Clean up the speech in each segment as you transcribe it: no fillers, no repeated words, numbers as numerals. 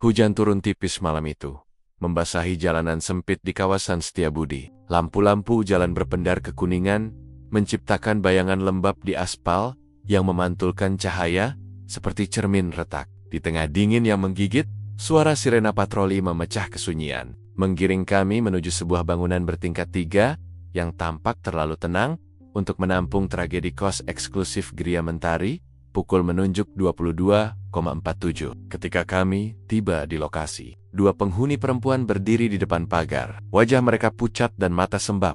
Hujan turun tipis malam itu, membasahi jalanan sempit di kawasan Setiabudi. Lampu-lampu jalan berpendar kekuningan, menciptakan bayangan lembab di aspal yang memantulkan cahaya seperti cermin retak. Di tengah dingin yang menggigit, suara sirena patroli memecah kesunyian, menggiring kami menuju sebuah bangunan bertingkat 3 yang tampak terlalu tenang untuk menampung tragedi kos eksklusif Gria Mentari. Pukul menunjuk 22,47 ketika kami tiba di lokasi. Dua penghuni perempuan berdiri di depan pagar. Wajah mereka pucat dan mata sembab,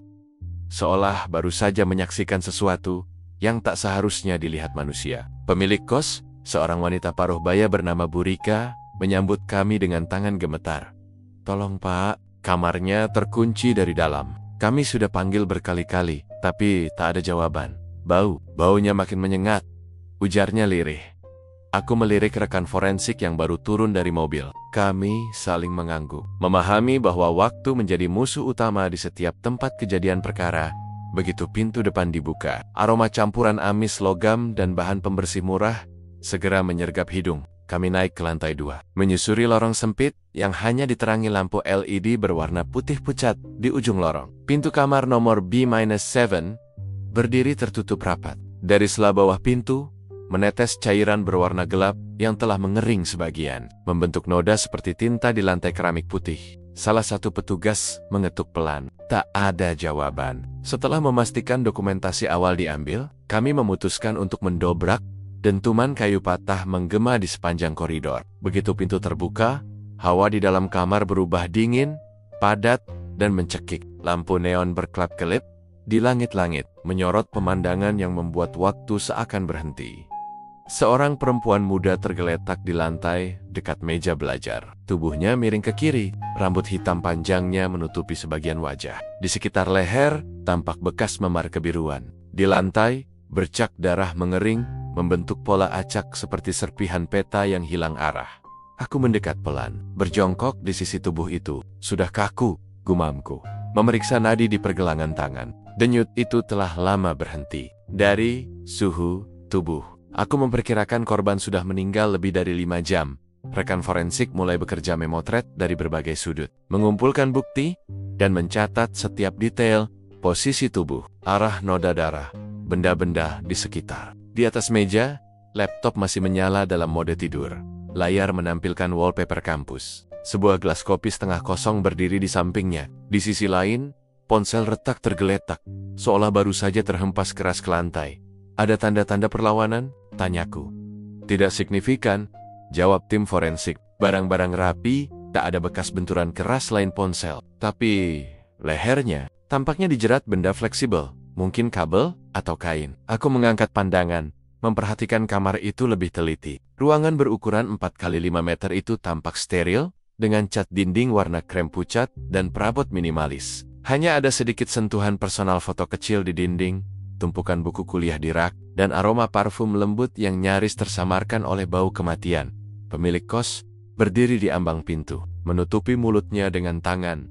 seolah baru saja menyaksikan sesuatu yang tak seharusnya dilihat manusia. Pemilik kos, seorang wanita paruh baya bernama Burika, menyambut kami dengan tangan gemetar. "Tolong Pak, kamarnya terkunci dari dalam. Kami sudah panggil berkali-kali, tapi tak ada jawaban. Baunya makin menyengat," ujarnya lirih. Aku melirik rekan forensik yang baru turun dari mobil. Kami saling mengangguk, memahami bahwa waktu menjadi musuh utama di setiap tempat kejadian perkara. Begitu pintu depan dibuka, aroma campuran amis logam dan bahan pembersih murah segera menyergap hidung. Kami naik ke lantai 2, menyusuri lorong sempit yang hanya diterangi lampu LED berwarna putih pucat di ujung lorong. Pintu kamar nomor B-7 berdiri tertutup rapat. Dari sela bawah pintu, menetes cairan berwarna gelap yang telah mengering sebagian, membentuk noda seperti tinta di lantai keramik putih. Salah satu petugas mengetuk pelan. Tak ada jawaban. Setelah memastikan dokumentasi awal diambil, kami memutuskan untuk mendobrak. Dentuman kayu patah menggema di sepanjang koridor. Begitu pintu terbuka, hawa di dalam kamar berubah dingin, padat, dan mencekik. Lampu neon berkelap-kelip di langit-langit, menyorot pemandangan yang membuat waktu seakan berhenti. Seorang perempuan muda tergeletak di lantai dekat meja belajar. Tubuhnya miring ke kiri, rambut hitam panjangnya menutupi sebagian wajah. Di sekitar leher, tampak bekas memar kebiruan. Di lantai, bercak darah mengering, membentuk pola acak seperti serpihan peta yang hilang arah. Aku mendekat pelan, berjongkok di sisi tubuh itu. "Sudah kaku," gumamku, memeriksa nadi di pergelangan tangan. Denyut itu telah lama berhenti. Dari suhu tubuh, aku memperkirakan korban sudah meninggal lebih dari 5 jam. Rekan forensik mulai bekerja memotret dari berbagai sudut, mengumpulkan bukti, dan mencatat setiap detail, posisi tubuh, arah noda darah, benda-benda di sekitar. Di atas meja, laptop masih menyala dalam mode tidur. Layar menampilkan wallpaper kampus. Sebuah gelas kopi setengah kosong berdiri di sampingnya. Di sisi lain, ponsel retak tergeletak, seolah baru saja terhempas keras ke lantai. "Ada tanda-tanda perlawanan?" tanyaku. "Tidak signifikan," jawab tim forensik. "Barang-barang rapi, tak ada bekas benturan keras selain ponsel. Tapi lehernya tampaknya dijerat benda fleksibel, mungkin kabel atau kain." Aku mengangkat pandangan, memperhatikan kamar itu lebih teliti. Ruangan berukuran 4x5 meter itu tampak steril, dengan cat dinding warna krem pucat dan perabot minimalis. Hanya ada sedikit sentuhan personal foto kecil di dinding, tumpukan buku kuliah di rak, dan aroma parfum lembut yang nyaris tersamarkan oleh bau kematian. Pemilik kos berdiri di ambang pintu, menutupi mulutnya dengan tangan.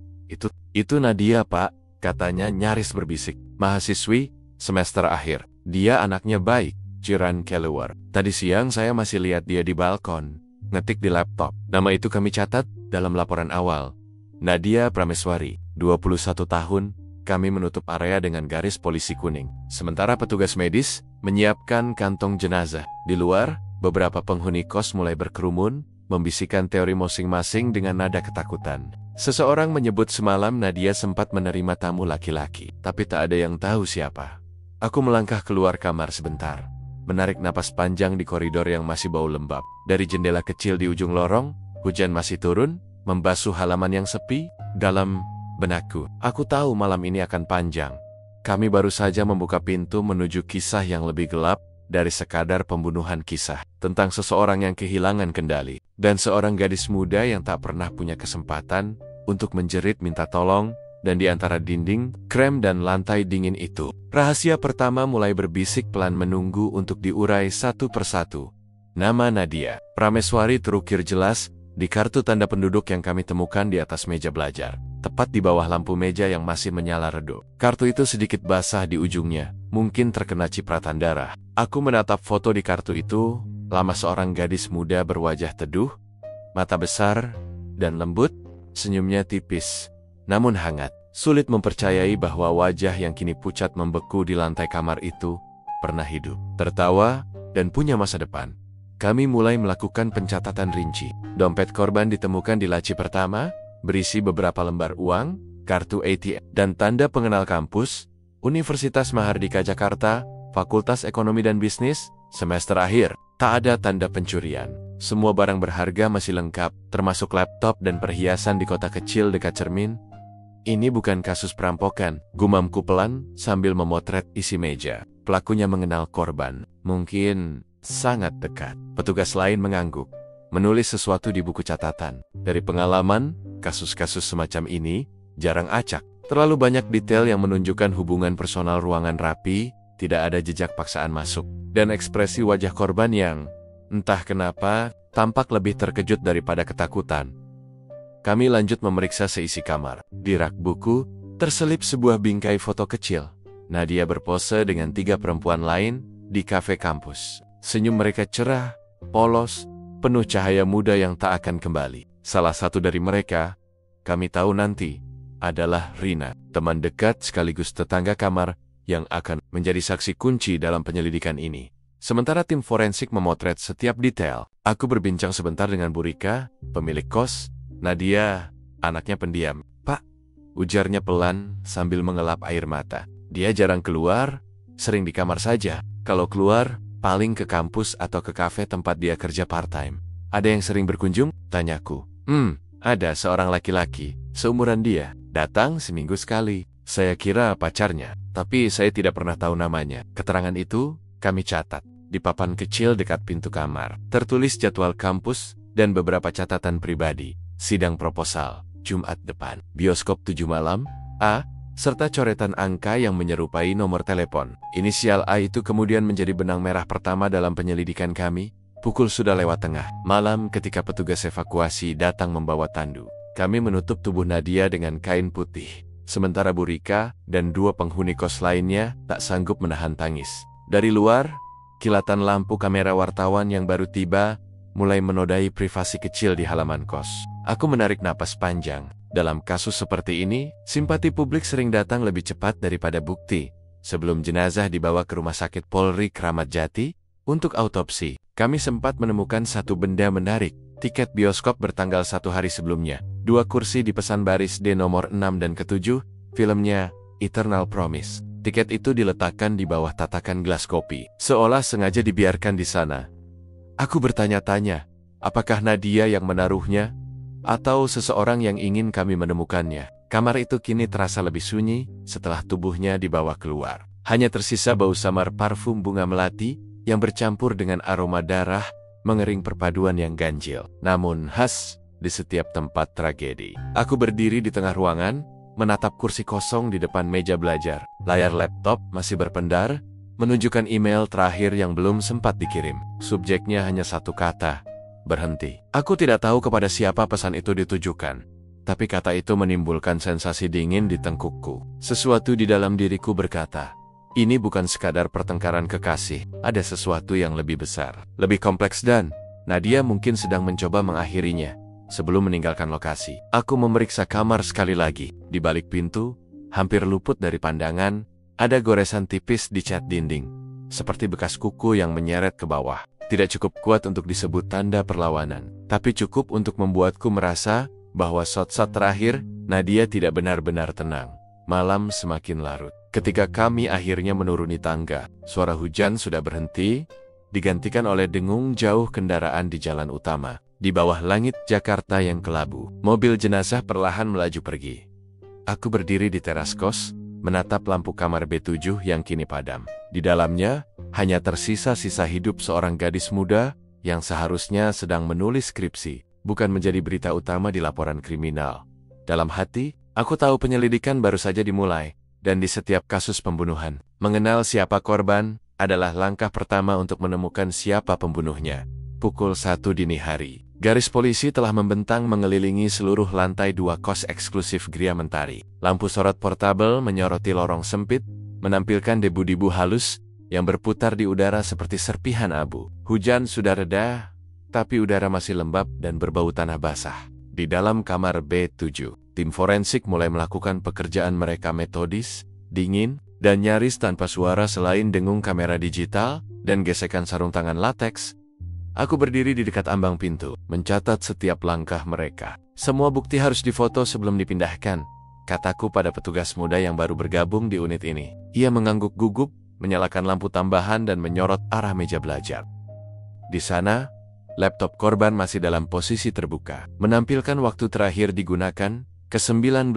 Itu Nadia, Pak," katanya nyaris berbisik. "Mahasiswi semester akhir. Dia anaknya baik," Jiran keluar. "Tadi siang saya masih lihat dia di balkon, ngetik di laptop." Nama itu kami catat dalam laporan awal. Nadia Prameswari, 21 tahun. Kami menutup area dengan garis polisi kuning, sementara petugas medis menyiapkan kantong jenazah. Di luar, beberapa penghuni kos mulai berkerumun, membisikkan teori masing-masing dengan nada ketakutan. Seseorang menyebut semalam Nadia sempat menerima tamu laki-laki, tapi tak ada yang tahu siapa. Aku melangkah keluar kamar sebentar, menarik napas panjang di koridor yang masih bau lembab. Dari jendela kecil di ujung lorong, hujan masih turun, membasuh halaman yang sepi. Dalam benakku, aku tahu malam ini akan panjang. Kami baru saja membuka pintu menuju kisah yang lebih gelap dari sekadar pembunuhan. Kisah tentang seseorang yang kehilangan kendali, dan seorang gadis muda yang tak pernah punya kesempatan untuk menjerit minta tolong. Dan di antara dinding, krem dan lantai dingin itu, rahasia pertama mulai berbisik pelan, menunggu untuk diurai satu persatu. Nama Nadia Prameswari terukir jelas di kartu tanda penduduk yang kami temukan di atas meja belajar, tepat di bawah lampu meja yang masih menyala redup. Kartu itu sedikit basah di ujungnya, mungkin terkena cipratan darah. Aku menatap foto di kartu itu, lama seorang gadis muda berwajah teduh, Mata besar dan lembut, senyumnya tipis, namun hangat. Sulit mempercayai bahwa wajah yang kini pucat membeku di lantai kamar itu pernah hidup, tertawa, dan punya masa depan. Kami mulai melakukan pencatatan rinci. Dompet korban ditemukan di laci pertama, berisi beberapa lembar uang, kartu ATM, dan tanda pengenal kampus, Universitas Mahardika Jakarta, Fakultas Ekonomi dan Bisnis, semester akhir. Tak ada tanda pencurian. Semua barang berharga masih lengkap, termasuk laptop dan perhiasan di kota kecil dekat cermin. Ini bukan kasus perampokan, gumamku pelan sambil memotret isi meja. Pelakunya mengenal korban, mungkin sangat dekat. Petugas lain mengangguk, menulis sesuatu di buku catatan. Dari pengalaman, kasus-kasus semacam ini jarang acak. Terlalu banyak detail yang menunjukkan hubungan personal, ruangan rapi, tidak ada jejak paksaan masuk, dan ekspresi wajah korban yang, entah kenapa, tampak lebih terkejut daripada ketakutan. Kami lanjut memeriksa seisi kamar. Di rak buku, terselip sebuah bingkai foto kecil. Nadia berpose dengan 3 perempuan lain di kafe kampus. Senyum mereka cerah, polos, penuh cahaya muda yang tak akan kembali. Salah satu dari mereka, kami tahu nanti, adalah Rina, teman dekat sekaligus tetangga kamar yang akan menjadi saksi kunci dalam penyelidikan ini. Sementara tim forensik memotret setiap detail, aku berbincang sebentar dengan Bu Rika, pemilik kos. Nadia, anaknya pendiam. "Pak," ujarnya pelan sambil mengelap air mata. "Dia jarang keluar, sering di kamar saja. Kalau keluar, paling ke kampus atau ke kafe tempat dia kerja part-time." "Ada yang sering berkunjung?" tanyaku. Ada seorang laki-laki, seumuran dia, datang seminggu sekali. Saya kira pacarnya, tapi saya tidak pernah tahu namanya." Keterangan itu kami catat di papan kecil dekat pintu kamar. Tertulis jadwal kampus dan beberapa catatan pribadi. Sidang proposal, Jumat depan. Bioskop 7 malam, A, serta coretan angka yang menyerupai nomor telepon. Inisial A itu kemudian menjadi benang merah pertama dalam penyelidikan kami. Pukul sudah lewat tengah malam ketika petugas evakuasi datang membawa tandu. Kami menutup tubuh Nadia dengan kain putih. Sementara Bu Rika dan 2 penghuni kos lainnya tak sanggup menahan tangis. Dari luar, kilatan lampu kamera wartawan yang baru tiba mulai menodai privasi kecil di halaman kos. Aku menarik napas panjang. Dalam kasus seperti ini, simpati publik sering datang lebih cepat daripada bukti. Sebelum jenazah dibawa ke Rumah Sakit Polri Kramat Jati untuk autopsi, kami sempat menemukan satu benda menarik. Tiket bioskop bertanggal 1 hari sebelumnya. 2 kursi dipesan baris D nomor 6 dan ke-7, filmnya Eternal Promise. Tiket itu diletakkan di bawah tatakan gelas kopi, seolah sengaja dibiarkan di sana. Aku bertanya-tanya, apakah Nadia yang menaruhnya, atau seseorang yang ingin kami menemukannya. Kamar itu kini terasa lebih sunyi setelah tubuhnya dibawa keluar. Hanya tersisa bau samar parfum bunga melati yang bercampur dengan aroma darah, mengering perpaduan yang ganjil, namun khas di setiap tempat tragedi. Aku berdiri di tengah ruangan, menatap kursi kosong di depan meja belajar. Layar laptop masih berpendar, menunjukkan email terakhir yang belum sempat dikirim. Subjeknya hanya satu kata, berhenti. Aku tidak tahu kepada siapa pesan itu ditujukan, tapi kata itu menimbulkan sensasi dingin di tengkukku. Sesuatu di dalam diriku berkata, ini bukan sekadar pertengkaran kekasih, ada sesuatu yang lebih besar, lebih kompleks dan Nadia mungkin sedang mencoba mengakhirinya. Sebelum meninggalkan lokasi, aku memeriksa kamar sekali lagi. Di balik pintu, hampir luput dari pandangan, ada goresan tipis di cat dinding, seperti bekas kuku yang menyeret ke bawah. Tidak cukup kuat untuk disebut tanda perlawanan, tapi cukup untuk membuatku merasa bahwa shot-shot terakhir, Nadia tidak benar-benar tenang. Malam semakin larut. Ketika kami akhirnya menuruni tangga, suara hujan sudah berhenti, digantikan oleh dengung jauh kendaraan di jalan utama. Di bawah langit Jakarta yang kelabu, mobil jenazah perlahan melaju pergi. Aku berdiri di teras kos, menatap lampu kamar B7 yang kini padam. Di dalamnya, hanya tersisa sisa hidup seorang gadis muda yang seharusnya sedang menulis skripsi, bukan menjadi berita utama di laporan kriminal. Dalam hati, aku tahu penyelidikan baru saja dimulai, dan di setiap kasus pembunuhan, mengenal siapa korban adalah langkah pertama untuk menemukan siapa pembunuhnya. Pukul 1 dini hari. Garis polisi telah membentang mengelilingi seluruh lantai 2 kos eksklusif Gria Mentari. Lampu sorot portabel menyoroti lorong sempit, menampilkan debu-debu halus yang berputar di udara seperti serpihan abu. Hujan sudah reda, tapi udara masih lembab dan berbau tanah basah. Di dalam kamar B7, tim forensik mulai melakukan pekerjaan mereka metodis, dingin, dan nyaris tanpa suara selain dengung kamera digital dan gesekan sarung tangan lateks. Aku berdiri di dekat ambang pintu, mencatat setiap langkah mereka. Semua bukti harus difoto sebelum dipindahkan, kataku pada petugas muda yang baru bergabung di unit ini. Ia mengangguk gugup, menyalakan lampu tambahan dan menyorot arah meja belajar. Di sana, laptop korban masih dalam posisi terbuka, menampilkan waktu terakhir digunakan, ke 19,42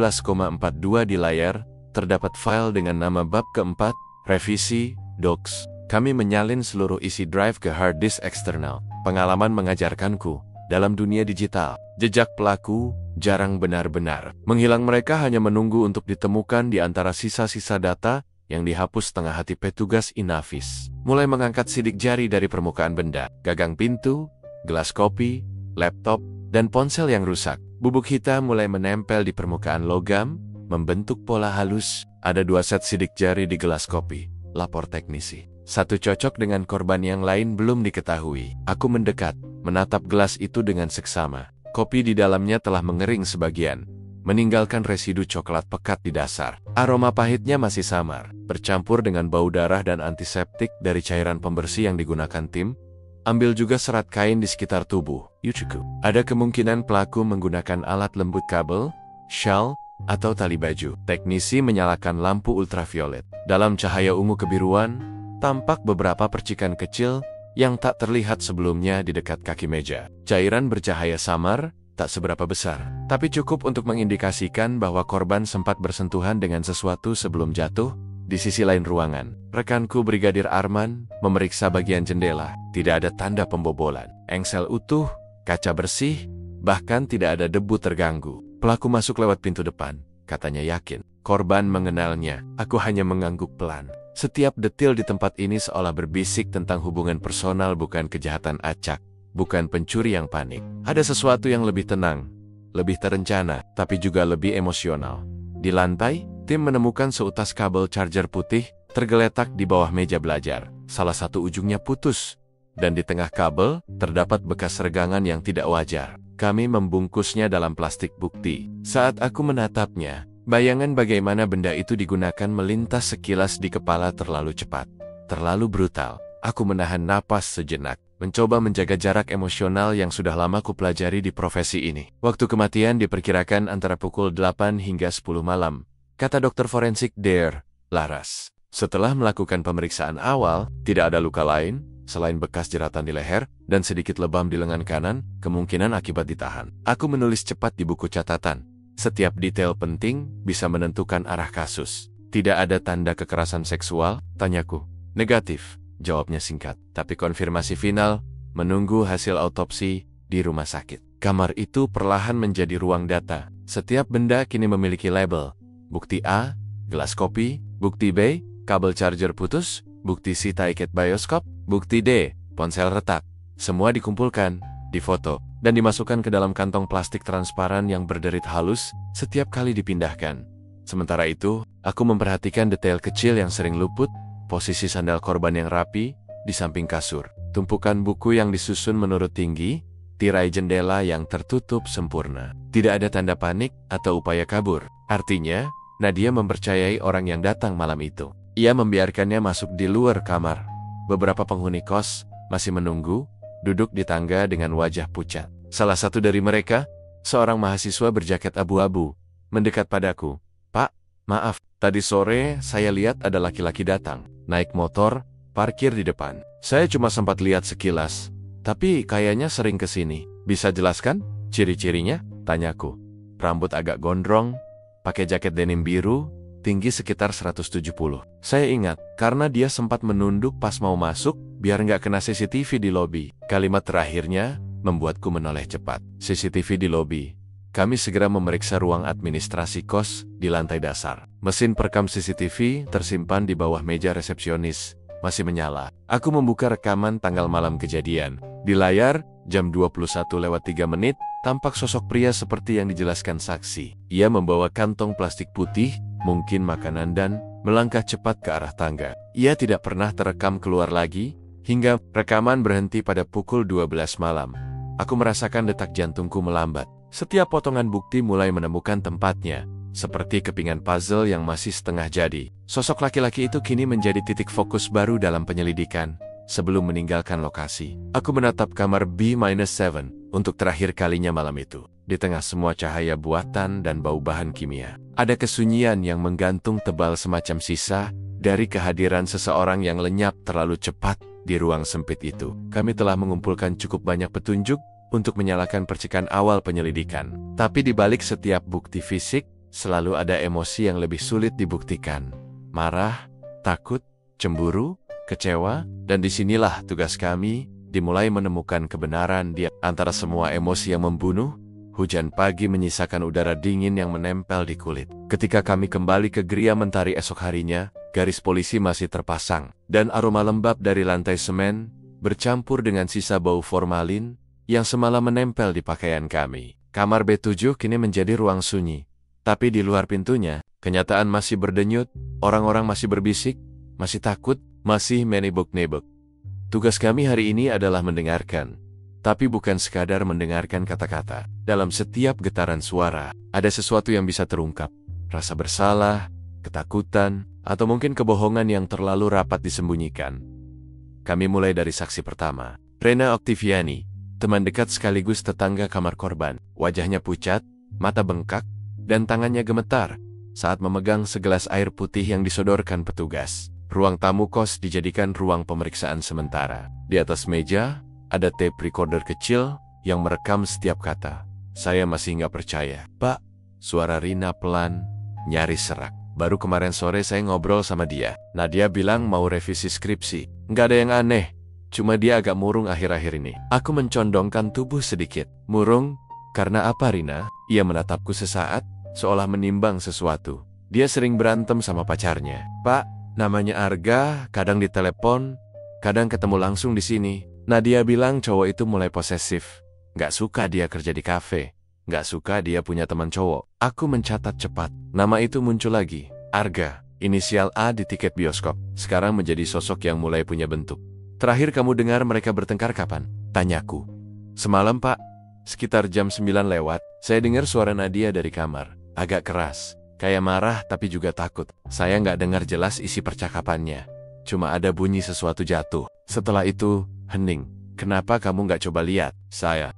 di layar, terdapat file dengan nama bab keempat, revisi, docs. Kami menyalin seluruh isi drive ke hard disk eksternal. Pengalaman mengajarkanku, dalam dunia digital, jejak pelaku jarang benar-benar menghilang. Mereka hanya menunggu untuk ditemukan di antara sisa-sisa data yang dihapus setengah hati. Petugas Inavis mulai mengangkat sidik jari dari permukaan benda, gagang pintu, gelas kopi, laptop, dan ponsel yang rusak. Bubuk hitam mulai menempel di permukaan logam, membentuk pola halus. Ada 2 set sidik jari di gelas kopi, lapor teknisi. 1 cocok dengan korban, yang lain belum diketahui. Aku mendekat, menatap gelas itu dengan seksama. Kopi di dalamnya telah mengering sebagian, meninggalkan residu coklat pekat di dasar. Aroma pahitnya masih samar, bercampur dengan bau darah dan antiseptik dari cairan pembersih yang digunakan tim. Ambil juga serat kain di sekitar tubuh. Yuchiku. Ada kemungkinan pelaku menggunakan alat lembut, kabel, shawl, atau tali baju. Teknisi menyalakan lampu ultraviolet. Dalam cahaya ungu kebiruan, tampak beberapa percikan kecil yang tak terlihat sebelumnya di dekat kaki meja. Cairan bercahaya samar, tak seberapa besar, tapi cukup untuk mengindikasikan bahwa korban sempat bersentuhan dengan sesuatu sebelum jatuh. Di sisi lain ruangan, rekanku Brigadir Arman memeriksa bagian jendela. Tidak ada tanda pembobolan. Engsel utuh, kaca bersih, bahkan tidak ada debu terganggu. Pelaku masuk lewat pintu depan, katanya yakin. Korban mengenalnya. Aku hanya mengangguk pelan. Setiap detil di tempat ini seolah berbisik tentang hubungan personal, bukan kejahatan acak, bukan pencuri yang panik. Ada sesuatu yang lebih tenang, lebih terencana, tapi juga lebih emosional. Di lantai, tim menemukan seutas kabel charger putih tergeletak di bawah meja belajar. Salah satu ujungnya putus, dan di tengah kabel terdapat bekas regangan yang tidak wajar. Kami membungkusnya dalam plastik bukti. Saat aku menatapnya, bayangan bagaimana benda itu digunakan melintas sekilas di kepala. Terlalu cepat, terlalu brutal. Aku menahan napas sejenak, mencoba menjaga jarak emosional yang sudah lama kupelajari di profesi ini. Waktu kematian diperkirakan antara pukul 8 hingga 10 malam, kata dokter forensik Dare Laras. Setelah melakukan pemeriksaan awal, tidak ada luka lain selain bekas jeratan di leher dan sedikit lebam di lengan kanan, kemungkinan akibat ditahan. Aku menulis cepat di buku catatan. Setiap detail penting bisa menentukan arah kasus. Tidak ada tanda kekerasan seksual, tanyaku. Negatif, jawabnya singkat. Tapi konfirmasi final, menunggu hasil autopsi di rumah sakit. Kamar itu perlahan menjadi ruang data. Setiap benda kini memiliki label. Bukti A, gelas kopi. Bukti B, kabel charger putus. Bukti C, tiket bioskop. Bukti D, ponsel retak. Semua dikumpulkan, difoto, dan dimasukkan ke dalam kantong plastik transparan yang berderit halus setiap kali dipindahkan. Sementara itu, aku memperhatikan detail kecil yang sering luput, posisi sandal korban yang rapi di samping kasur, tumpukan buku yang disusun menurut tinggi, tirai jendela yang tertutup sempurna. Tidak ada tanda panik atau upaya kabur. Artinya, Nadia mempercayai orang yang datang malam itu. Ia membiarkannya masuk di luar kamar. Beberapa penghuni kos masih menunggu, duduk di tangga dengan wajah pucat. Salah satu dari mereka, seorang mahasiswa berjaket abu-abu, mendekat padaku. "Pak, maaf, tadi sore saya lihat ada laki-laki datang, naik motor, parkir di depan. Saya cuma sempat lihat sekilas, tapi kayaknya sering ke sini. Bisa jelaskan ciri-cirinya?" tanyaku. Rambut agak gondrong, pakai jaket denim biru, tinggi sekitar 170. Saya ingat, karena dia sempat menunduk pas mau masuk, biar nggak kena CCTV di lobi. Kalimat terakhirnya membuatku menoleh cepat. CCTV di lobi. Kami segera memeriksa ruang administrasi kos di lantai dasar. Mesin perekam CCTV tersimpan di bawah meja resepsionis, masih menyala. Aku membuka rekaman tanggal malam kejadian. Di layar, jam 21:03, tampak sosok pria seperti yang dijelaskan saksi. Ia membawa kantong plastik putih, mungkin makanan, dan melangkah cepat ke arah tangga. Ia tidak pernah terekam keluar lagi, hingga rekaman berhenti pada pukul 12 malam. Aku merasakan detak jantungku melambat. Setiap potongan bukti mulai menemukan tempatnya, seperti kepingan puzzle yang masih setengah jadi. Sosok laki-laki itu kini menjadi titik fokus baru dalam penyelidikan. Sebelum meninggalkan lokasi, aku menatap kamar B-7 untuk terakhir kalinya malam itu. Di tengah semua cahaya buatan dan bau bahan kimia, ada kesunyian yang menggantung tebal semacam sisa dari kehadiran seseorang yang lenyap terlalu cepat di ruang sempit itu. Kami telah mengumpulkan cukup banyak petunjuk untuk menyalakan percikan awal penyelidikan. Tapi di balik setiap bukti fisik, selalu ada emosi yang lebih sulit dibuktikan. Marah, takut, cemburu, kecewa, dan disinilah tugas kami dimulai menemukan kebenaran di antara semua emosi yang membunuh. Hujan pagi menyisakan udara dingin yang menempel di kulit. Ketika kami kembali ke Gria Mentari esok harinya, garis polisi masih terpasang, dan aroma lembab dari lantai semen bercampur dengan sisa bau formalin yang semalam menempel di pakaian kami. Kamar B7 kini menjadi ruang sunyi. Tapi di luar pintunya, kenyataan masih berdenyut, orang-orang masih berbisik, masih takut, masih menebok-nebok. Tugas kami hari ini adalah mendengarkan. Tapi bukan sekadar mendengarkan kata-kata. Dalam setiap getaran suara, ada sesuatu yang bisa terungkap. Rasa bersalah, ketakutan, atau mungkin kebohongan yang terlalu rapat disembunyikan. Kami mulai dari saksi pertama, Rena Oktiviani, teman dekat sekaligus tetangga kamar korban. Wajahnya pucat, mata bengkak, dan tangannya gemetar saat memegang segelas air putih yang disodorkan petugas. Ruang tamu kos dijadikan ruang pemeriksaan sementara. Di atas meja, ada tape recorder kecil yang merekam setiap kata. Saya masih nggak percaya. Pak, suara Rina pelan, nyaris serak. Baru kemarin sore saya ngobrol sama dia. Nadia bilang mau revisi skripsi. Nggak ada yang aneh. Cuma dia agak murung akhir-akhir ini. Aku mencondongkan tubuh sedikit. Murung? Karena apa, Rina? Ia menatapku sesaat, seolah menimbang sesuatu. Dia sering berantem sama pacarnya. Pak, namanya Arga, kadang ditelepon, kadang ketemu langsung di sini. Nadia bilang cowok itu mulai posesif. Nggak suka dia kerja di kafe. Nggak suka dia punya teman cowok. Aku mencatat cepat. Nama itu muncul lagi. Arga, inisial A di tiket bioskop. Sekarang menjadi sosok yang mulai punya bentuk. Terakhir kamu dengar mereka bertengkar kapan? Tanyaku. Semalam, Pak. Sekitar jam 9 lewat, saya dengar suara Nadia dari kamar. Agak keras. Kayak marah tapi juga takut. Saya nggak dengar jelas isi percakapannya. Cuma ada bunyi sesuatu jatuh. Setelah itu, hening. Kenapa kamu nggak coba lihat? Saya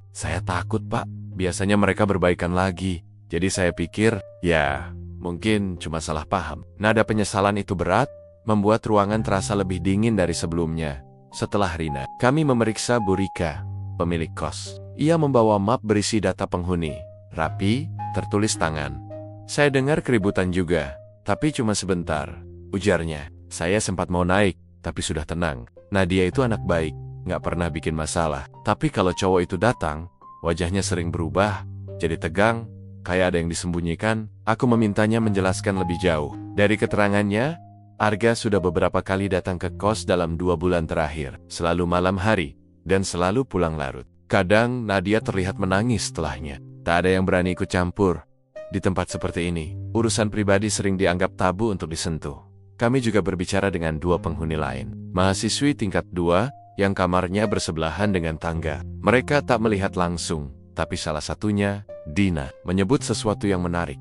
takut, Pak. Biasanya mereka berbaikan lagi. Jadi saya pikir, ya, mungkin cuma salah paham. Nada penyesalan itu berat, membuat ruangan terasa lebih dingin dari sebelumnya. Setelah Rina, kami memeriksa Bu Rika, pemilik kos. Ia membawa map berisi data penghuni. Rapi, tertulis tangan. Saya dengar keributan juga, tapi cuma sebentar. Ujarnya, saya sempat mau naik, tapi sudah tenang. Nadia itu anak baik, nggak pernah bikin masalah. Tapi kalau cowok itu datang, wajahnya sering berubah, jadi tegang, kayak ada yang disembunyikan. Aku memintanya menjelaskan lebih jauh. Dari keterangannya, Arga sudah beberapa kali datang ke kos dalam 2 bulan terakhir. Selalu malam hari, dan selalu pulang larut. Kadang Nadia terlihat menangis setelahnya. Tak ada yang berani ikut campur. Di tempat seperti ini, urusan pribadi sering dianggap tabu untuk disentuh. Kami juga berbicara dengan 2 penghuni lain. Mahasiswi tingkat 2, yang kamarnya bersebelahan dengan tangga. Mereka tak melihat langsung, tapi salah satunya, Dina, menyebut sesuatu yang menarik.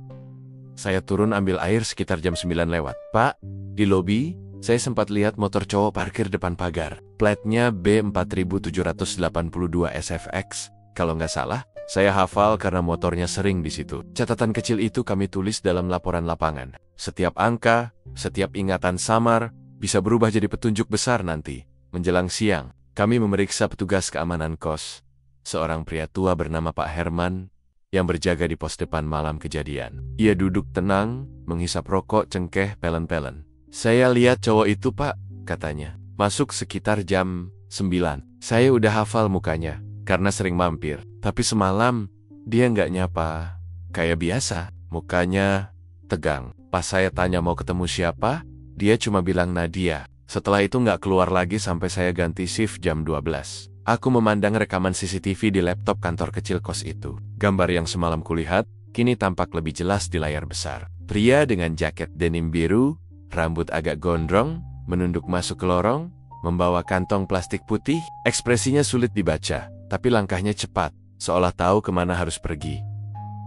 Saya turun ambil air sekitar jam 9 lewat. Pak, di lobi, saya sempat lihat motor cowok parkir depan pagar. Platnya B4782 SFX. Kalau nggak salah, saya hafal karena motornya sering di situ. Catatan kecil itu kami tulis dalam laporan lapangan. Setiap angka, setiap ingatan samar, bisa berubah jadi petunjuk besar nanti. Menjelang siang, kami memeriksa petugas keamanan kos. Seorang pria tua bernama Pak Herman, yang berjaga di pos depan malam kejadian. Ia duduk tenang, menghisap rokok cengkeh pelen-pelen. Saya lihat cowok itu, Pak, katanya. Masuk sekitar jam 9. Saya udah hafal mukanya, karena sering mampir. Tapi semalam, dia nggak nyapa. Kayak biasa, mukanya tegang. Pas saya tanya mau ketemu siapa, dia cuma bilang Nadia. Setelah itu nggak keluar lagi sampai saya ganti shift jam 12. Aku memandang rekaman CCTV di laptop kantor kecil kos itu. Gambar yang semalam kulihat, kini tampak lebih jelas di layar besar. Pria dengan jaket denim biru, rambut agak gondrong, menunduk masuk ke lorong, membawa kantong plastik putih. Ekspresinya sulit dibaca, tapi langkahnya cepat, seolah tahu kemana harus pergi.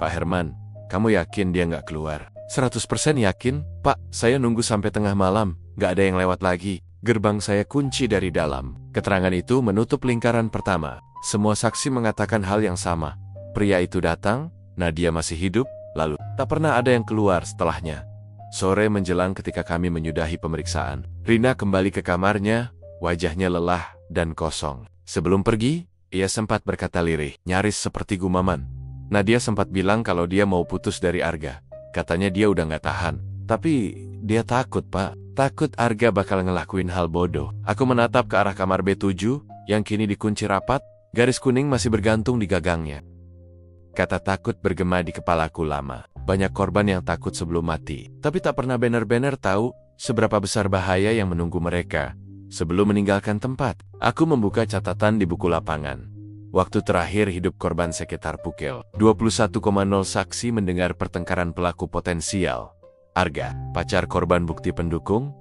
Pak Herman, kamu yakin dia nggak keluar? 100% yakin, Pak. Saya nunggu sampai tengah malam, nggak ada yang lewat lagi. Gerbang saya kunci dari dalam. Keterangan itu menutup lingkaran pertama. Semua saksi mengatakan hal yang sama. Pria itu datang, Nadia masih hidup, lalu tak pernah ada yang keluar setelahnya. Sore menjelang ketika kami menyudahi pemeriksaan, Rina kembali ke kamarnya, wajahnya lelah dan kosong. Sebelum pergi, ia sempat berkata lirih, nyaris seperti gumaman. Nadia sempat bilang kalau dia mau putus dari Arga. Katanya dia udah nggak tahan. Tapi dia takut, Pak. Takut Arga bakal ngelakuin hal bodoh. Aku menatap ke arah kamar B7, yang kini dikunci rapat, garis kuning masih bergantung di gagangnya. Kata takut bergema di kepalaku lama. Banyak korban yang takut sebelum mati. Tapi tak pernah benar-benar tahu seberapa besar bahaya yang menunggu mereka. Sebelum meninggalkan tempat, aku membuka catatan di buku lapangan. Waktu terakhir hidup korban sekitar pukul 21,0 saksi mendengar pertengkaran pelaku potensial. Arga, pacar korban bukti pendukung,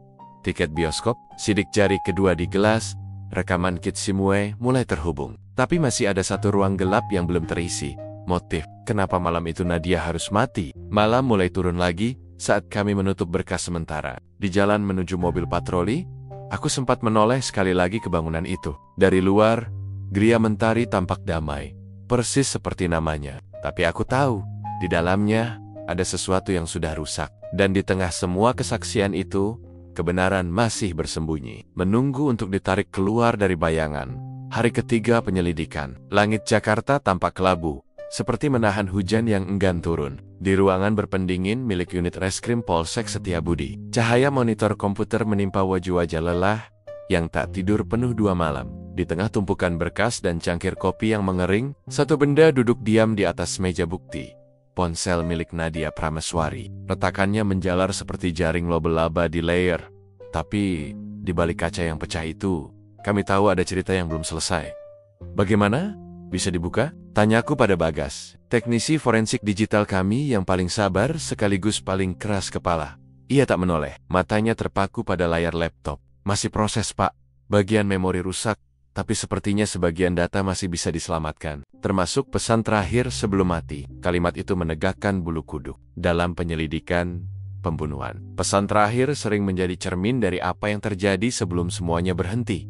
tiket bioskop, sidik jari kedua di gelas, rekaman Kit Simue mulai terhubung. Tapi masih ada satu ruang gelap yang belum terisi. Motif, kenapa malam itu Nadia harus mati? Malam mulai turun lagi saat kami menutup berkas sementara. Di jalan menuju mobil patroli, aku sempat menoleh sekali lagi ke bangunan itu. Dari luar, Gria Mentari tampak damai, persis seperti namanya. Tapi aku tahu, di dalamnya ada sesuatu yang sudah rusak. Dan di tengah semua kesaksian itu, kebenaran masih bersembunyi, menunggu untuk ditarik keluar dari bayangan. Hari ketiga penyelidikan, langit Jakarta tampak kelabu, seperti menahan hujan yang enggan turun. Di ruangan berpendingin milik unit reskrim Polsek Setiabudi, cahaya monitor komputer menimpa wajah-wajah lelah yang tak tidur penuh 2 malam. Di tengah tumpukan berkas dan cangkir kopi yang mengering, satu benda duduk diam di atas meja bukti. Ponsel milik Nadia Prameswari. Retakannya menjalar seperti jaring laba-laba di layer. Tapi, di balik kaca yang pecah itu, kami tahu ada cerita yang belum selesai. Bagaimana? Bisa dibuka? Tanyaku pada Bagas, teknisi forensik digital kami yang paling sabar sekaligus paling keras kepala. Ia tak menoleh, matanya terpaku pada layar laptop. Masih proses, Pak. Bagian memori rusak, tapi sepertinya sebagian data masih bisa diselamatkan. Termasuk pesan terakhir sebelum mati. Kalimat itu menegakkan bulu kuduk. Dalam penyelidikan pembunuhan, pesan terakhir sering menjadi cermin dari apa yang terjadi sebelum semuanya berhenti.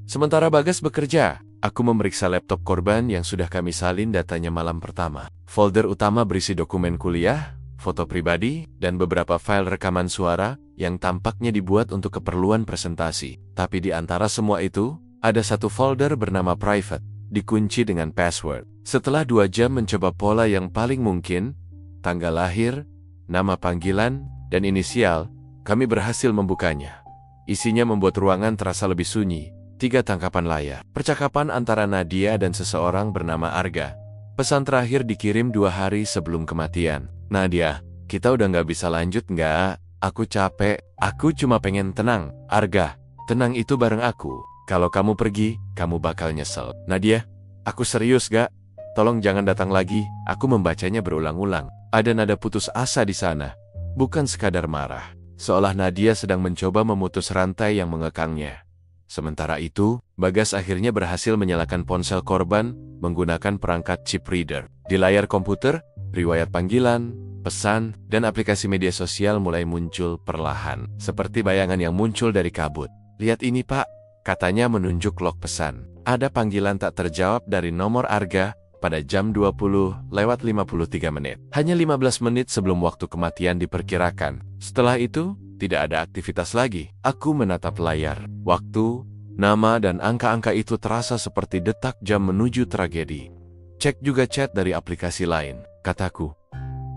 Sementara Bagas bekerja, aku memeriksa laptop korban yang sudah kami salin datanya malam pertama. Folder utama berisi dokumen kuliah, foto pribadi, dan beberapa file rekaman suara yang tampaknya dibuat untuk keperluan presentasi. Tapi di antara semua itu, ada satu folder bernama private, dikunci dengan password. Setelah 2 jam mencoba pola yang paling mungkin, tanggal lahir, nama panggilan, dan inisial, kami berhasil membukanya. Isinya membuat ruangan terasa lebih sunyi. 3 tangkapan layar. Percakapan antara Nadia dan seseorang bernama Arga. Pesan terakhir dikirim 2 hari sebelum kematian. Nadia, kita udah nggak bisa lanjut nggak? Aku capek, aku cuma pengen tenang. Arga, tenang itu bareng aku. Kalau kamu pergi, kamu bakal nyesel. Nadia, aku serius gak? Tolong jangan datang lagi, aku membacanya berulang-ulang. Ada nada putus asa di sana. Bukan sekadar marah. Seolah Nadia sedang mencoba memutus rantai yang mengekangnya. Sementara itu, Bagas akhirnya berhasil menyalakan ponsel korban menggunakan perangkat chip reader. Di layar komputer, riwayat panggilan, pesan, dan aplikasi media sosial mulai muncul perlahan. Seperti bayangan yang muncul dari kabut. Lihat ini, Pak. Katanya menunjuk log pesan. Ada panggilan tak terjawab dari nomor Arga pada jam 20:53 menit. Hanya 15 menit sebelum waktu kematian diperkirakan. Setelah itu, tidak ada aktivitas lagi. Aku menatap layar. Waktu, nama, dan angka-angka itu terasa seperti detak jam menuju tragedi. Cek juga chat dari aplikasi lain, kataku.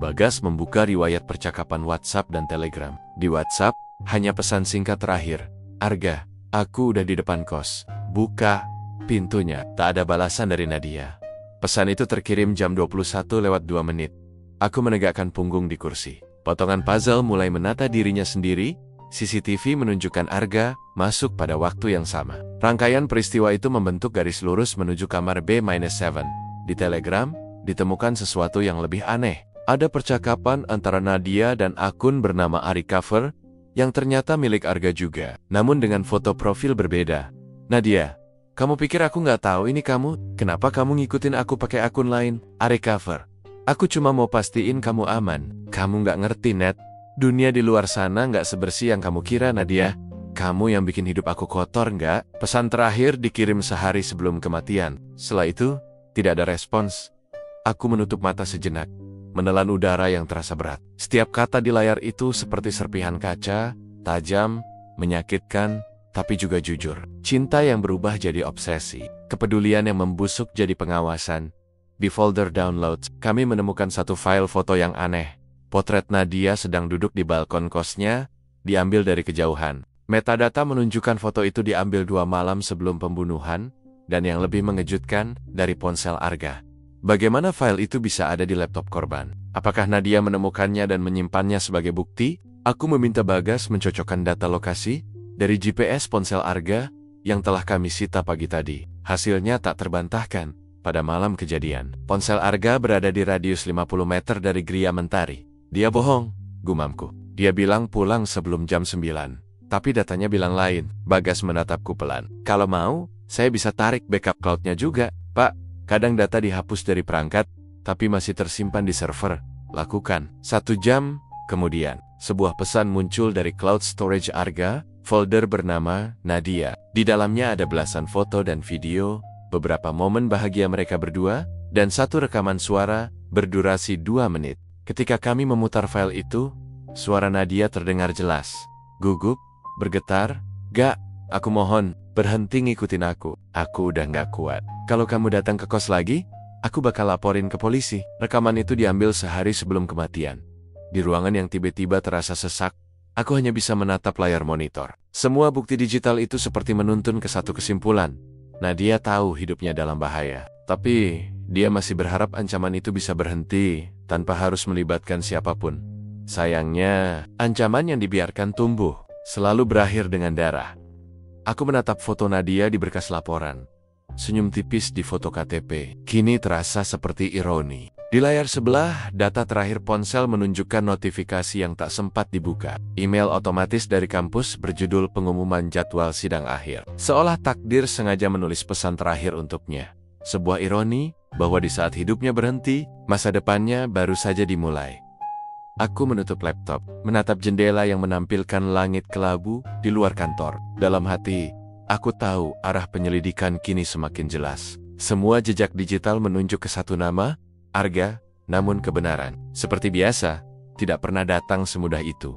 Bagas membuka riwayat percakapan WhatsApp dan Telegram. Di WhatsApp, hanya pesan singkat terakhir. Arga, aku udah di depan kos. Buka pintunya. Tak ada balasan dari Nadia. Pesan itu terkirim jam 21:02 menit. Aku menegakkan punggung di kursi. Potongan puzzle mulai menata dirinya sendiri. CCTV menunjukkan Arga masuk pada waktu yang sama. Rangkaian peristiwa itu membentuk garis lurus menuju kamar B-7. Di Telegram, ditemukan sesuatu yang lebih aneh. Ada percakapan antara Nadia dan akun bernama Arikaver yang ternyata milik Arga juga, namun dengan foto profil berbeda. Nadia, Kamu pikir aku nggak tahu ini kamu? Kenapa kamu ngikutin aku pakai akun lain? Recover. Aku cuma mau pastiin kamu aman. Kamu nggak ngerti, Nat. Dunia di luar sana nggak sebersih yang kamu kira, Nadia. Kamu yang bikin hidup aku kotor, nggak? Pesan terakhir dikirim sehari sebelum kematian. Setelah itu, tidak ada respons. Aku menutup mata sejenak, menelan udara yang terasa berat. Setiap kata di layar itu seperti serpihan kaca, tajam, menyakitkan, tapi juga jujur. Cinta yang berubah jadi obsesi. Kepedulian yang membusuk jadi pengawasan. Di folder downloads, kami menemukan satu file foto yang aneh. Potret Nadia sedang duduk di balkon kosnya, diambil dari kejauhan. Metadata menunjukkan foto itu diambil 2 malam sebelum pembunuhan, dan yang lebih mengejutkan, dari ponsel Arga. Bagaimana file itu bisa ada di laptop korban? Apakah Nadia menemukannya dan menyimpannya sebagai bukti? Aku meminta Bagas mencocokkan data lokasi dari GPS ponsel Arga yang telah kami sita pagi tadi. Hasilnya tak terbantahkan. Pada malam kejadian, ponsel Arga berada di radius 50 meter dari Gria Mentari. Dia bohong, gumamku. Dia bilang pulang sebelum jam 9. Tapi datanya bilang lain. Bagas menatapku pelan. Kalau mau, saya bisa tarik backup cloud-nya juga, Pak. Kadang data dihapus dari perangkat, tapi masih tersimpan di server. Lakukan. 1 jam kemudian, sebuah pesan muncul dari cloud storage Arga, folder bernama Nadia. Di dalamnya ada belasan foto dan video, beberapa momen bahagia mereka berdua, dan satu rekaman suara berdurasi 2 menit. Ketika kami memutar file itu, suara Nadia terdengar jelas. Gugup, bergetar, "Gak, aku mohon, berhenti ngikutin aku. Aku udah gak kuat. Kalau kamu datang ke kos lagi, aku bakal laporin ke polisi." Rekaman itu diambil sehari sebelum kematian. Di ruangan yang tiba-tiba terasa sesak, aku hanya bisa menatap layar monitor. Semua bukti digital itu seperti menuntun ke satu kesimpulan. Nadia tahu hidupnya dalam bahaya, tapi dia masih berharap ancaman itu bisa berhenti tanpa harus melibatkan siapapun. Sayangnya, ancaman yang dibiarkan tumbuh selalu berakhir dengan darah. Aku menatap foto Nadia di berkas laporan. Senyum tipis di foto KTP kini terasa seperti ironi. Di layar sebelah, data terakhir ponsel menunjukkan notifikasi yang tak sempat dibuka. Email otomatis dari kampus berjudul pengumuman jadwal sidang akhir. Seolah takdir sengaja menulis pesan terakhir untuknya. Sebuah ironi bahwa di saat hidupnya berhenti, masa depannya baru saja dimulai. Aku menutup laptop, menatap jendela yang menampilkan langit kelabu di luar kantor. Dalam hati, aku tahu arah penyelidikan kini semakin jelas. Semua jejak digital menunjuk ke satu nama, Arga, namun kebenaran, seperti biasa, tidak pernah datang semudah itu.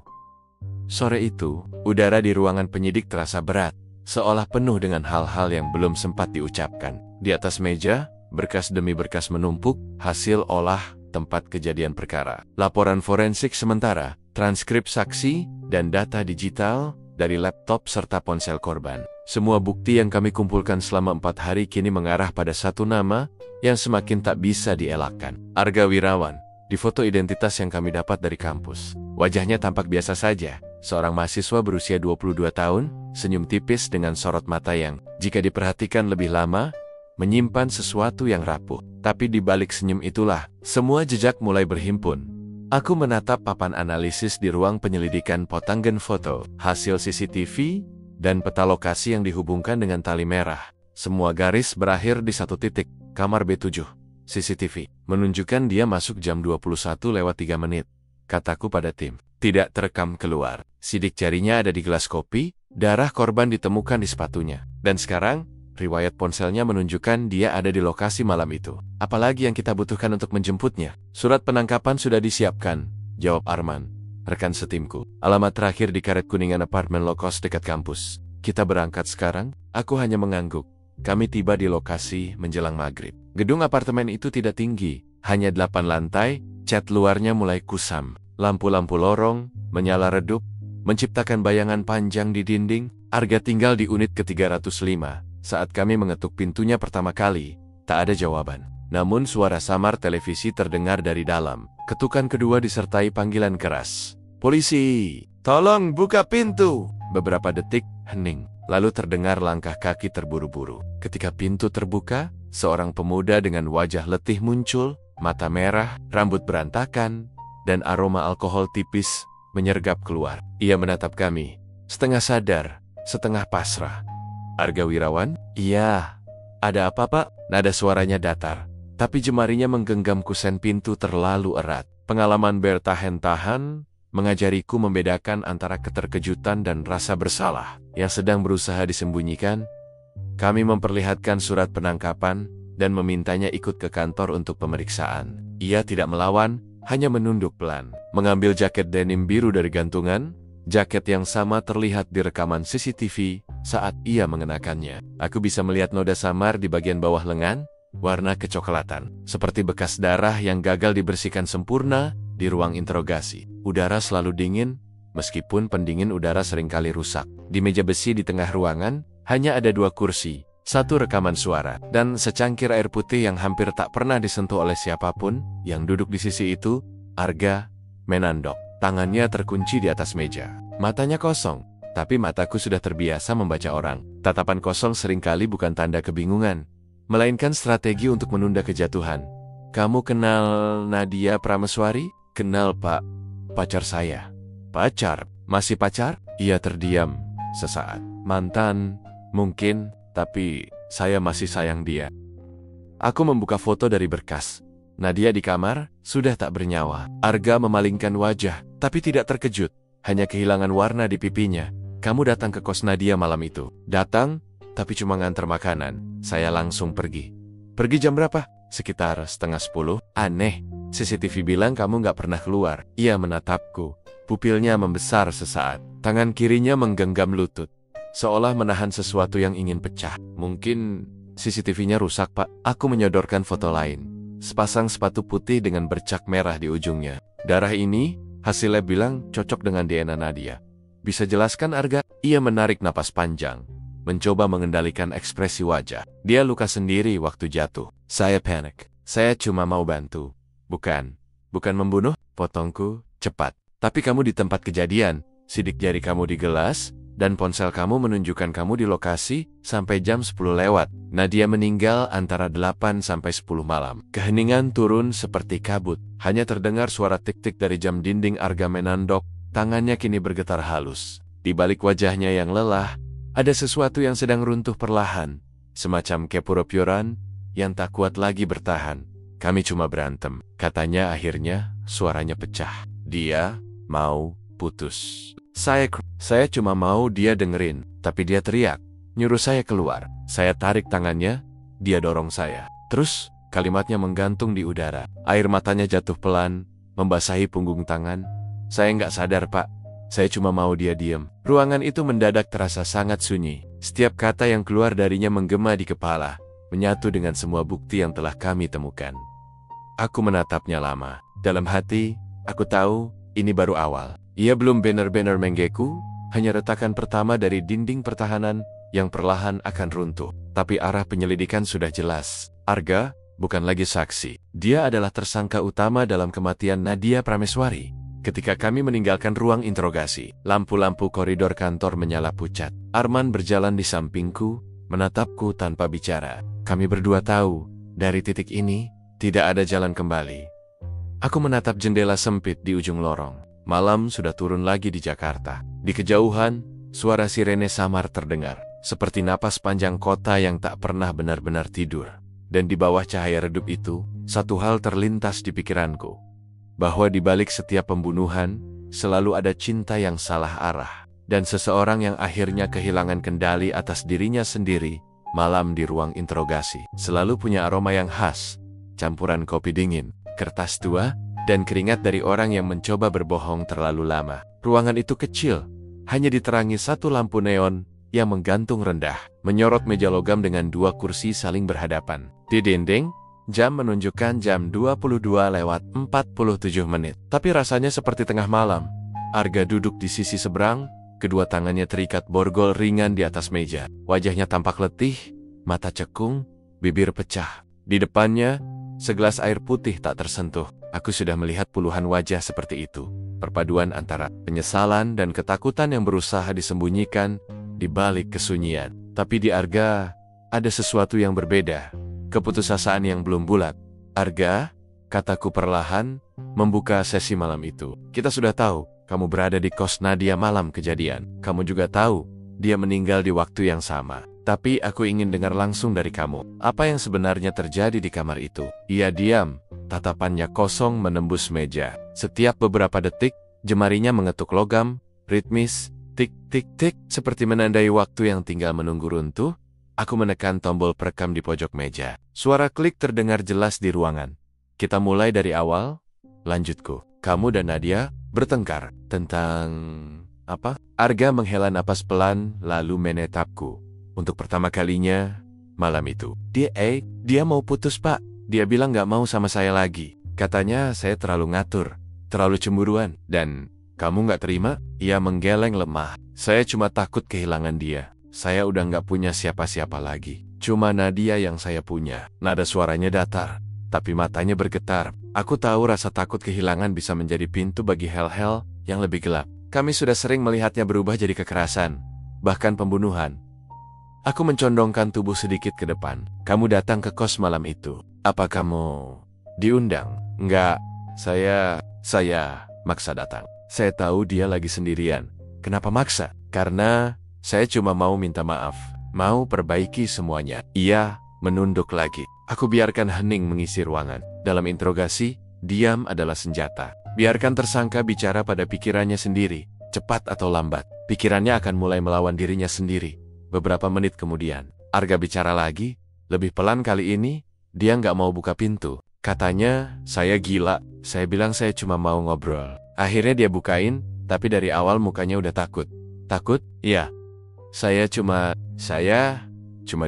Sore itu, udara di ruangan penyidik terasa berat, seolah penuh dengan hal-hal yang belum sempat diucapkan. Di atas meja, berkas demi berkas menumpuk, hasil olah tempat kejadian perkara, laporan forensik sementara, transkrip saksi, dan data digital dari laptop serta ponsel korban. Semua bukti yang kami kumpulkan selama 4 hari kini mengarah pada satu nama yang semakin tak bisa dielakkan. Arga Wirawan. Di foto identitas yang kami dapat dari kampus, wajahnya tampak biasa saja. Seorang mahasiswa berusia 22 tahun, senyum tipis dengan sorot mata yang, jika diperhatikan lebih lama, menyimpan sesuatu yang rapuh. Tapi di balik senyum itulah, semua jejak mulai berhimpun. Aku menatap papan analisis di ruang penyelidikan Potanggen foto, hasil CCTV, dan peta lokasi yang dihubungkan dengan tali merah. Semua garis berakhir di satu titik, kamar B7. CCTV menunjukkan dia masuk jam 21:03 menit. Kataku pada tim, tidak terekam keluar. Sidik jarinya ada di gelas kopi, darah korban ditemukan di sepatunya. Dan sekarang, riwayat ponselnya menunjukkan dia ada di lokasi malam itu. Apalagi yang kita butuhkan untuk menjemputnya? Surat penangkapan sudah disiapkan, jawab Arman, rekan setimku. Alamat terakhir di karet kuningan apartemen low cost dekat kampus. Kita berangkat sekarang? Aku hanya mengangguk. Kami tiba di lokasi menjelang maghrib. Gedung apartemen itu tidak tinggi, hanya 8 lantai, cat luarnya mulai kusam. Lampu-lampu lorong menyala redup, menciptakan bayangan panjang di dinding. Arga tinggal di unit ke-305. Saat kami mengetuk pintunya pertama kali, tak ada jawaban. Namun suara samar televisi terdengar dari dalam. Ketukan kedua disertai panggilan keras. "Polisi! Tolong buka pintu!" Beberapa detik, hening. Lalu terdengar langkah kaki terburu-buru. Ketika pintu terbuka, seorang pemuda dengan wajah letih muncul, mata merah, rambut berantakan, dan aroma alkohol tipis menyergap keluar. Ia menatap kami, setengah sadar, setengah pasrah. Arga Wirawan? Iya. Ada apa, Pak? Nada suaranya datar, tapi jemarinya menggenggam kusen pintu terlalu erat. Pengalaman bertahan-tahan mengajariku membedakan antara keterkejutan dan rasa bersalah yang sedang berusaha disembunyikan. Kami memperlihatkan surat penangkapan dan memintanya ikut ke kantor untuk pemeriksaan. Ia tidak melawan, hanya menunduk pelan. Mengambil jaket denim biru dari gantungan, jaket yang sama terlihat di rekaman CCTV saat ia mengenakannya. Aku bisa melihat noda samar di bagian bawah lengan, warna kecoklatan, seperti bekas darah yang gagal dibersihkan sempurna di ruang interogasi. Udara selalu dingin, meskipun pendingin udara seringkali rusak. Di meja besi di tengah ruangan, hanya ada 2 kursi, 1 rekaman suara, dan secangkir air putih yang hampir tak pernah disentuh oleh siapapun. Yang duduk di sisi itu, Arga menandok. Tangannya terkunci di atas meja. Matanya kosong, tapi mataku sudah terbiasa membaca orang. Tatapan kosong seringkali bukan tanda kebingungan, melainkan strategi untuk menunda kejatuhan. Kamu kenal Nadia Prameswari? Kenal, Pak. Pacar saya. Pacar? Masih pacar? Ia terdiam sesaat. Mantan, mungkin, tapi saya masih sayang dia. Aku membuka foto dari berkas. Nadia di kamar, sudah tak bernyawa. Arga memalingkan wajah, tapi tidak terkejut. Hanya kehilangan warna di pipinya. Kamu datang ke kos Nadia malam itu? Datang, tapi cuma nganter makanan. Saya langsung pergi. Pergi jam berapa? Sekitar 9:30. Aneh, CCTV bilang kamu nggak pernah keluar. Ia menatapku. Pupilnya membesar sesaat. Tangan kirinya menggenggam lutut, seolah menahan sesuatu yang ingin pecah. Mungkin CCTV-nya rusak, Pak. Aku menyodorkan foto lain. Sepasang sepatu putih dengan bercak merah di ujungnya. Darah ini, hasilnya bilang cocok dengan DNA Nadia. Bisa jelaskan, Arga? Ia menarik napas panjang, mencoba mengendalikan ekspresi wajah. Dia luka sendiri waktu jatuh. Saya panik. Saya cuma mau bantu. Bukan membunuh, potongku, cepat. Tapi kamu di tempat kejadian, sidik jari kamu di gelas, dan ponsel kamu menunjukkan kamu di lokasi sampai jam 10 lewat. Nadia meninggal antara 8 sampai 10 malam. Keheningan turun seperti kabut. Hanya terdengar suara tik-tik dari jam dinding. Arga menandok, tangannya kini bergetar halus. Di balik wajahnya yang lelah, ada sesuatu yang sedang runtuh perlahan, semacam kepura-puraan yang tak kuat lagi bertahan. Kami cuma berantem, katanya akhirnya, suaranya pecah. Dia mau putus. Saya cuma mau dia dengerin, tapi dia teriak, nyuruh saya keluar. Saya tarik tangannya, dia dorong saya. Terus, kalimatnya menggantung di udara. Air matanya jatuh pelan, membasahi punggung tangan. Saya nggak sadar, Pak. Saya cuma mau dia diam. Ruangan itu mendadak terasa sangat sunyi. Setiap kata yang keluar darinya menggema di kepala, menyatu dengan semua bukti yang telah kami temukan. Aku menatapnya lama. Dalam hati, aku tahu, ini baru awal. Ia belum benar-benar menggeku, hanya retakan pertama dari dinding pertahanan yang perlahan akan runtuh. Tapi arah penyelidikan sudah jelas. Arga bukan lagi saksi. Dia adalah tersangka utama dalam kematian Nadia Prameswari. Ketika kami meninggalkan ruang interogasi, lampu-lampu koridor kantor menyala pucat. Arman berjalan di sampingku, menatapku tanpa bicara. Kami berdua tahu, dari titik ini, tidak ada jalan kembali. Aku menatap jendela sempit di ujung lorong. Malam sudah turun lagi di Jakarta. Di kejauhan, suara sirene samar terdengar, seperti napas panjang kota yang tak pernah benar-benar tidur. Dan di bawah cahaya redup itu, satu hal terlintas di pikiranku, bahwa di balik setiap pembunuhan, selalu ada cinta yang salah arah, dan seseorang yang akhirnya kehilangan kendali atas dirinya sendiri. Malam di ruang interogasi selalu punya aroma yang khas, campuran kopi dingin, kertas tua, dan keringat dari orang yang mencoba berbohong terlalu lama. Ruangan itu kecil, hanya diterangi satu lampu neon yang menggantung rendah, menyorot meja logam dengan 2 kursi saling berhadapan. Di dinding, jam menunjukkan jam 22:47. Tapi rasanya seperti tengah malam. Arga duduk di sisi seberang, kedua tangannya terikat borgol ringan di atas meja. Wajahnya tampak letih, mata cekung, bibir pecah. Di depannya, segelas air putih tak tersentuh. Aku sudah melihat puluhan wajah seperti itu. Perpaduan antara penyesalan dan ketakutan yang berusaha disembunyikan di balik kesunyian. Tapi di Arga, ada sesuatu yang berbeda. Keputusasaan yang belum bulat. Arga, kataku perlahan, membuka sesi malam itu. Kita sudah tahu, kamu berada di kos Nadia malam kejadian. Kamu juga tahu, dia meninggal di waktu yang sama. Tapi aku ingin dengar langsung dari kamu. Apa yang sebenarnya terjadi di kamar itu? Ia diam, tatapannya kosong menembus meja. Setiap beberapa detik, jemarinya mengetuk logam, ritmis, tik tik tik, seperti menandai waktu yang tinggal menunggu runtuh. Aku menekan tombol perekam di pojok meja. Suara klik terdengar jelas di ruangan. Kita mulai dari awal, lanjutku. Kamu dan Nadia bertengkar tentang apa? Arga menghela napas pelan lalu menatapku. Untuk pertama kalinya, malam itu. Dia mau putus, Pak. Dia bilang gak mau sama saya lagi. Katanya saya terlalu ngatur, terlalu cemburuan. Dan kamu gak terima? Ia menggeleng lemah. Saya cuma takut kehilangan dia. Saya udah gak punya siapa-siapa lagi. Cuma Nadia yang saya punya. Nada suaranya datar, tapi matanya bergetar. Aku tahu rasa takut kehilangan bisa menjadi pintu bagi hal-hal yang lebih gelap. Kami sudah sering melihatnya berubah jadi kekerasan, bahkan pembunuhan. Aku mencondongkan tubuh sedikit ke depan. Kamu datang ke kos malam itu. Apa kamu diundang? Enggak, saya maksa datang. Saya tahu dia lagi sendirian. Kenapa maksa? Karena saya cuma mau minta maaf. Mau perbaiki semuanya. Ia menunduk lagi. Aku biarkan hening mengisi ruangan. Dalam interogasi, diam adalah senjata. Biarkan tersangka bicara pada pikirannya sendiri. Cepat atau lambat, pikirannya akan mulai melawan dirinya sendiri. Beberapa menit kemudian, Arga bicara lagi, lebih pelan kali ini. Dia nggak mau buka pintu. Katanya, saya gila. Saya bilang saya cuma mau ngobrol. Akhirnya dia bukain, tapi dari awal mukanya udah takut. Takut? Iya. Saya cuma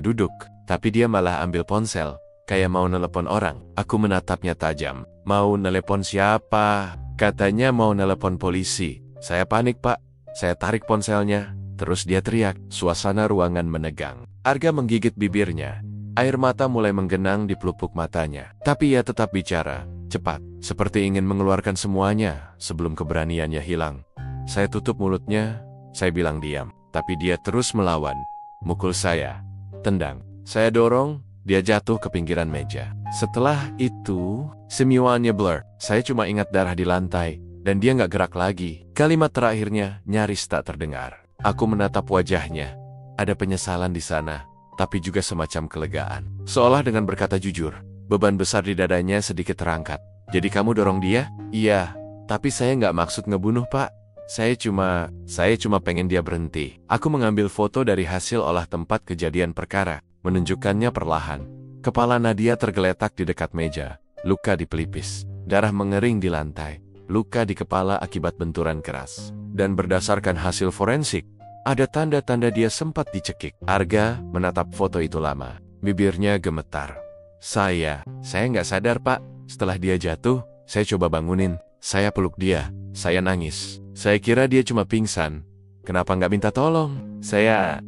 duduk. Tapi dia malah ambil ponsel, kayak mau nelepon orang. Aku menatapnya tajam. Mau nelepon siapa? Katanya mau nelepon polisi. Saya panik, Pak. Saya tarik ponselnya. Terus dia teriak. Suasana ruangan menegang. Arga menggigit bibirnya. Air mata mulai menggenang di pelupuk matanya. Tapi ia tetap bicara. Cepat. Seperti ingin mengeluarkan semuanya sebelum keberaniannya hilang. Saya tutup mulutnya. Saya bilang diam. Tapi dia terus melawan. Mukul saya. Tendang. Saya dorong. Dia jatuh ke pinggiran meja. Setelah itu, semuanya blur. Saya cuma ingat darah di lantai. Dan dia nggak gerak lagi. Kalimat terakhirnya nyaris tak terdengar. Aku menatap wajahnya. Ada penyesalan di sana, tapi juga semacam kelegaan. Seolah dengan berkata jujur, beban besar di dadanya sedikit terangkat. Jadi kamu dorong dia? Iya, tapi saya nggak maksud ngebunuh, Pak. Saya cuma pengen dia berhenti. Aku mengambil foto dari hasil olah tempat kejadian perkara, menunjukkannya perlahan. Kepala Nadia tergeletak di dekat meja, luka di pelipis, darah mengering di lantai, luka di kepala akibat benturan keras. Dan berdasarkan hasil forensik, ada tanda-tanda dia sempat dicekik. Arga menatap foto itu lama. Bibirnya gemetar. Saya nggak sadar, Pak. Setelah dia jatuh, saya coba bangunin. Saya peluk dia. Saya nangis. Saya kira dia cuma pingsan. Kenapa nggak minta tolong? Saya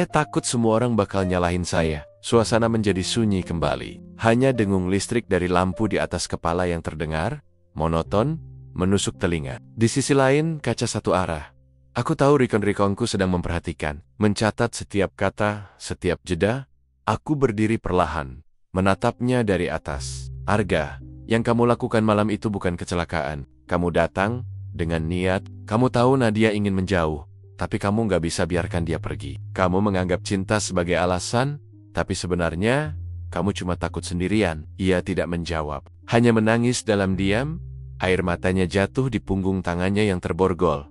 takut semua orang bakal nyalahin saya. Suasana menjadi sunyi kembali. Hanya dengung listrik dari lampu di atas kepala yang terdengar, monoton, menusuk telinga. Di sisi lain, kaca satu arah. Aku tahu recon-reconku sedang memperhatikan, mencatat setiap kata, setiap jeda. Aku berdiri perlahan, menatapnya dari atas. Arga, yang kamu lakukan malam itu bukan kecelakaan. Kamu datang dengan niat. Kamu tahu Nadia ingin menjauh, tapi kamu nggak bisa biarkan dia pergi. Kamu menganggap cinta sebagai alasan, tapi sebenarnya kamu cuma takut sendirian. Ia tidak menjawab, hanya menangis dalam diam. Air matanya jatuh di punggung tangannya yang terborgol.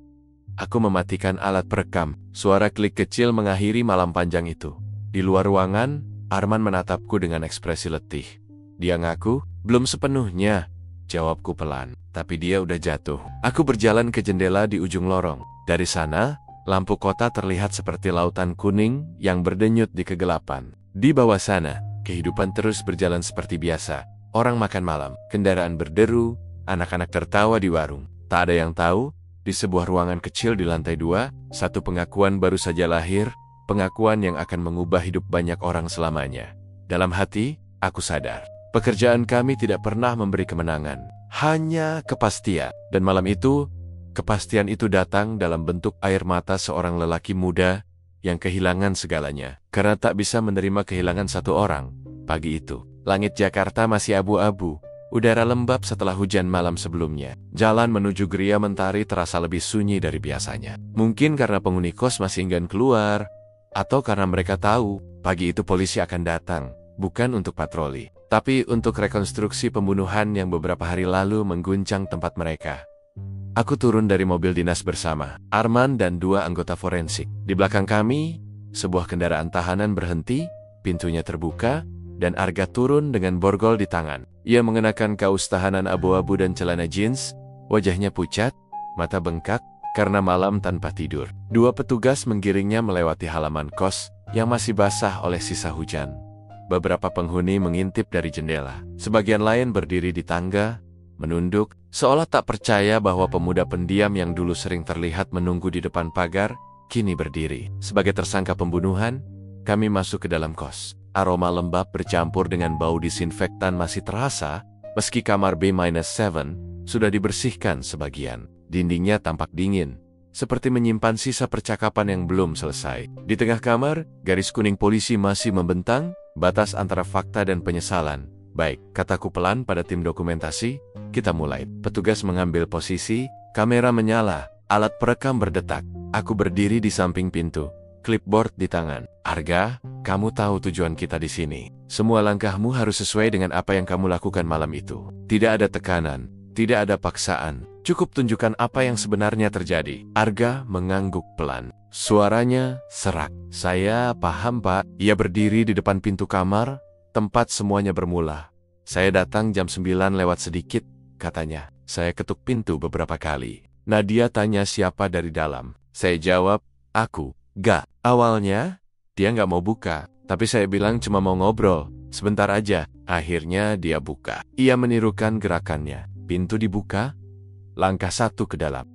Aku mematikan alat perekam. Suara klik kecil mengakhiri malam panjang itu. Di luar ruangan, Arman menatapku dengan ekspresi letih. Dia ngaku, belum sepenuhnya. Jawabku pelan, tapi dia udah jatuh. Aku berjalan ke jendela di ujung lorong. Dari sana, lampu kota terlihat seperti lautan kuning yang berdenyut di kegelapan. Di bawah sana, kehidupan terus berjalan seperti biasa. Orang makan malam, kendaraan berderu, anak-anak tertawa di warung. Tak ada yang tahu, di sebuah ruangan kecil di lantai 2, satu pengakuan baru saja lahir, pengakuan yang akan mengubah hidup banyak orang selamanya. Dalam hati, aku sadar, pekerjaan kami tidak pernah memberi kemenangan, hanya kepastian. Dan malam itu, kepastian itu datang dalam bentuk air mata seorang lelaki muda yang kehilangan segalanya. Karena tak bisa menerima kehilangan satu orang, pagi itu, langit Jakarta masih abu-abu. Udara lembab setelah hujan malam sebelumnya. Jalan menuju Gria Mentari terasa lebih sunyi dari biasanya. Mungkin karena penghuni kos masih enggan keluar, Atau karena mereka tahu, pagi itu polisi akan datang, bukan untuk patroli, tapi untuk rekonstruksi pembunuhan yang beberapa hari lalu mengguncang tempat mereka. Aku turun dari mobil dinas bersama Arman dan 2 anggota forensik. Di belakang kami, sebuah kendaraan tahanan berhenti, pintunya terbuka, dan Arga turun dengan borgol di tangan. Ia mengenakan kaos tahanan abu-abu dan celana jeans, wajahnya pucat, mata bengkak, karena malam tanpa tidur. 2 petugas menggiringnya melewati halaman kos yang masih basah oleh sisa hujan. Beberapa penghuni mengintip dari jendela. Sebagian lain berdiri di tangga, menunduk, seolah tak percaya bahwa pemuda pendiam yang dulu sering terlihat menunggu di depan pagar, kini berdiri. Sebagai tersangka pembunuhan, kami masuk ke dalam kos. Aroma lembab bercampur dengan bau disinfektan masih terasa, meski kamar B-7 sudah dibersihkan sebagian. Dindingnya tampak dingin, seperti menyimpan sisa percakapan yang belum selesai. Di tengah kamar, garis kuning polisi masih membentang, batas antara fakta dan penyesalan. Baik, kataku pelan pada tim dokumentasi, kita mulai. Petugas mengambil posisi, kamera menyala, alat perekam berdetak. Aku berdiri di samping pintu, clipboard di tangan. Arga, kamu tahu tujuan kita di sini. Semua langkahmu harus sesuai dengan apa yang kamu lakukan malam itu. Tidak ada tekanan, tidak ada paksaan. Cukup tunjukkan apa yang sebenarnya terjadi. Arga mengangguk pelan. Suaranya serak. Saya paham, Pak. Ia berdiri di depan pintu kamar, tempat semuanya bermula. Saya datang jam 9 lewat sedikit, katanya. Saya ketuk pintu beberapa kali. Nadia tanya siapa dari dalam. Saya jawab, aku. Gak. Awalnya, dia gak mau buka. Tapi saya bilang cuma mau ngobrol. Sebentar aja. Akhirnya dia buka. Ia menirukan gerakannya. Pintu dibuka. Langkah 1 ke dalam.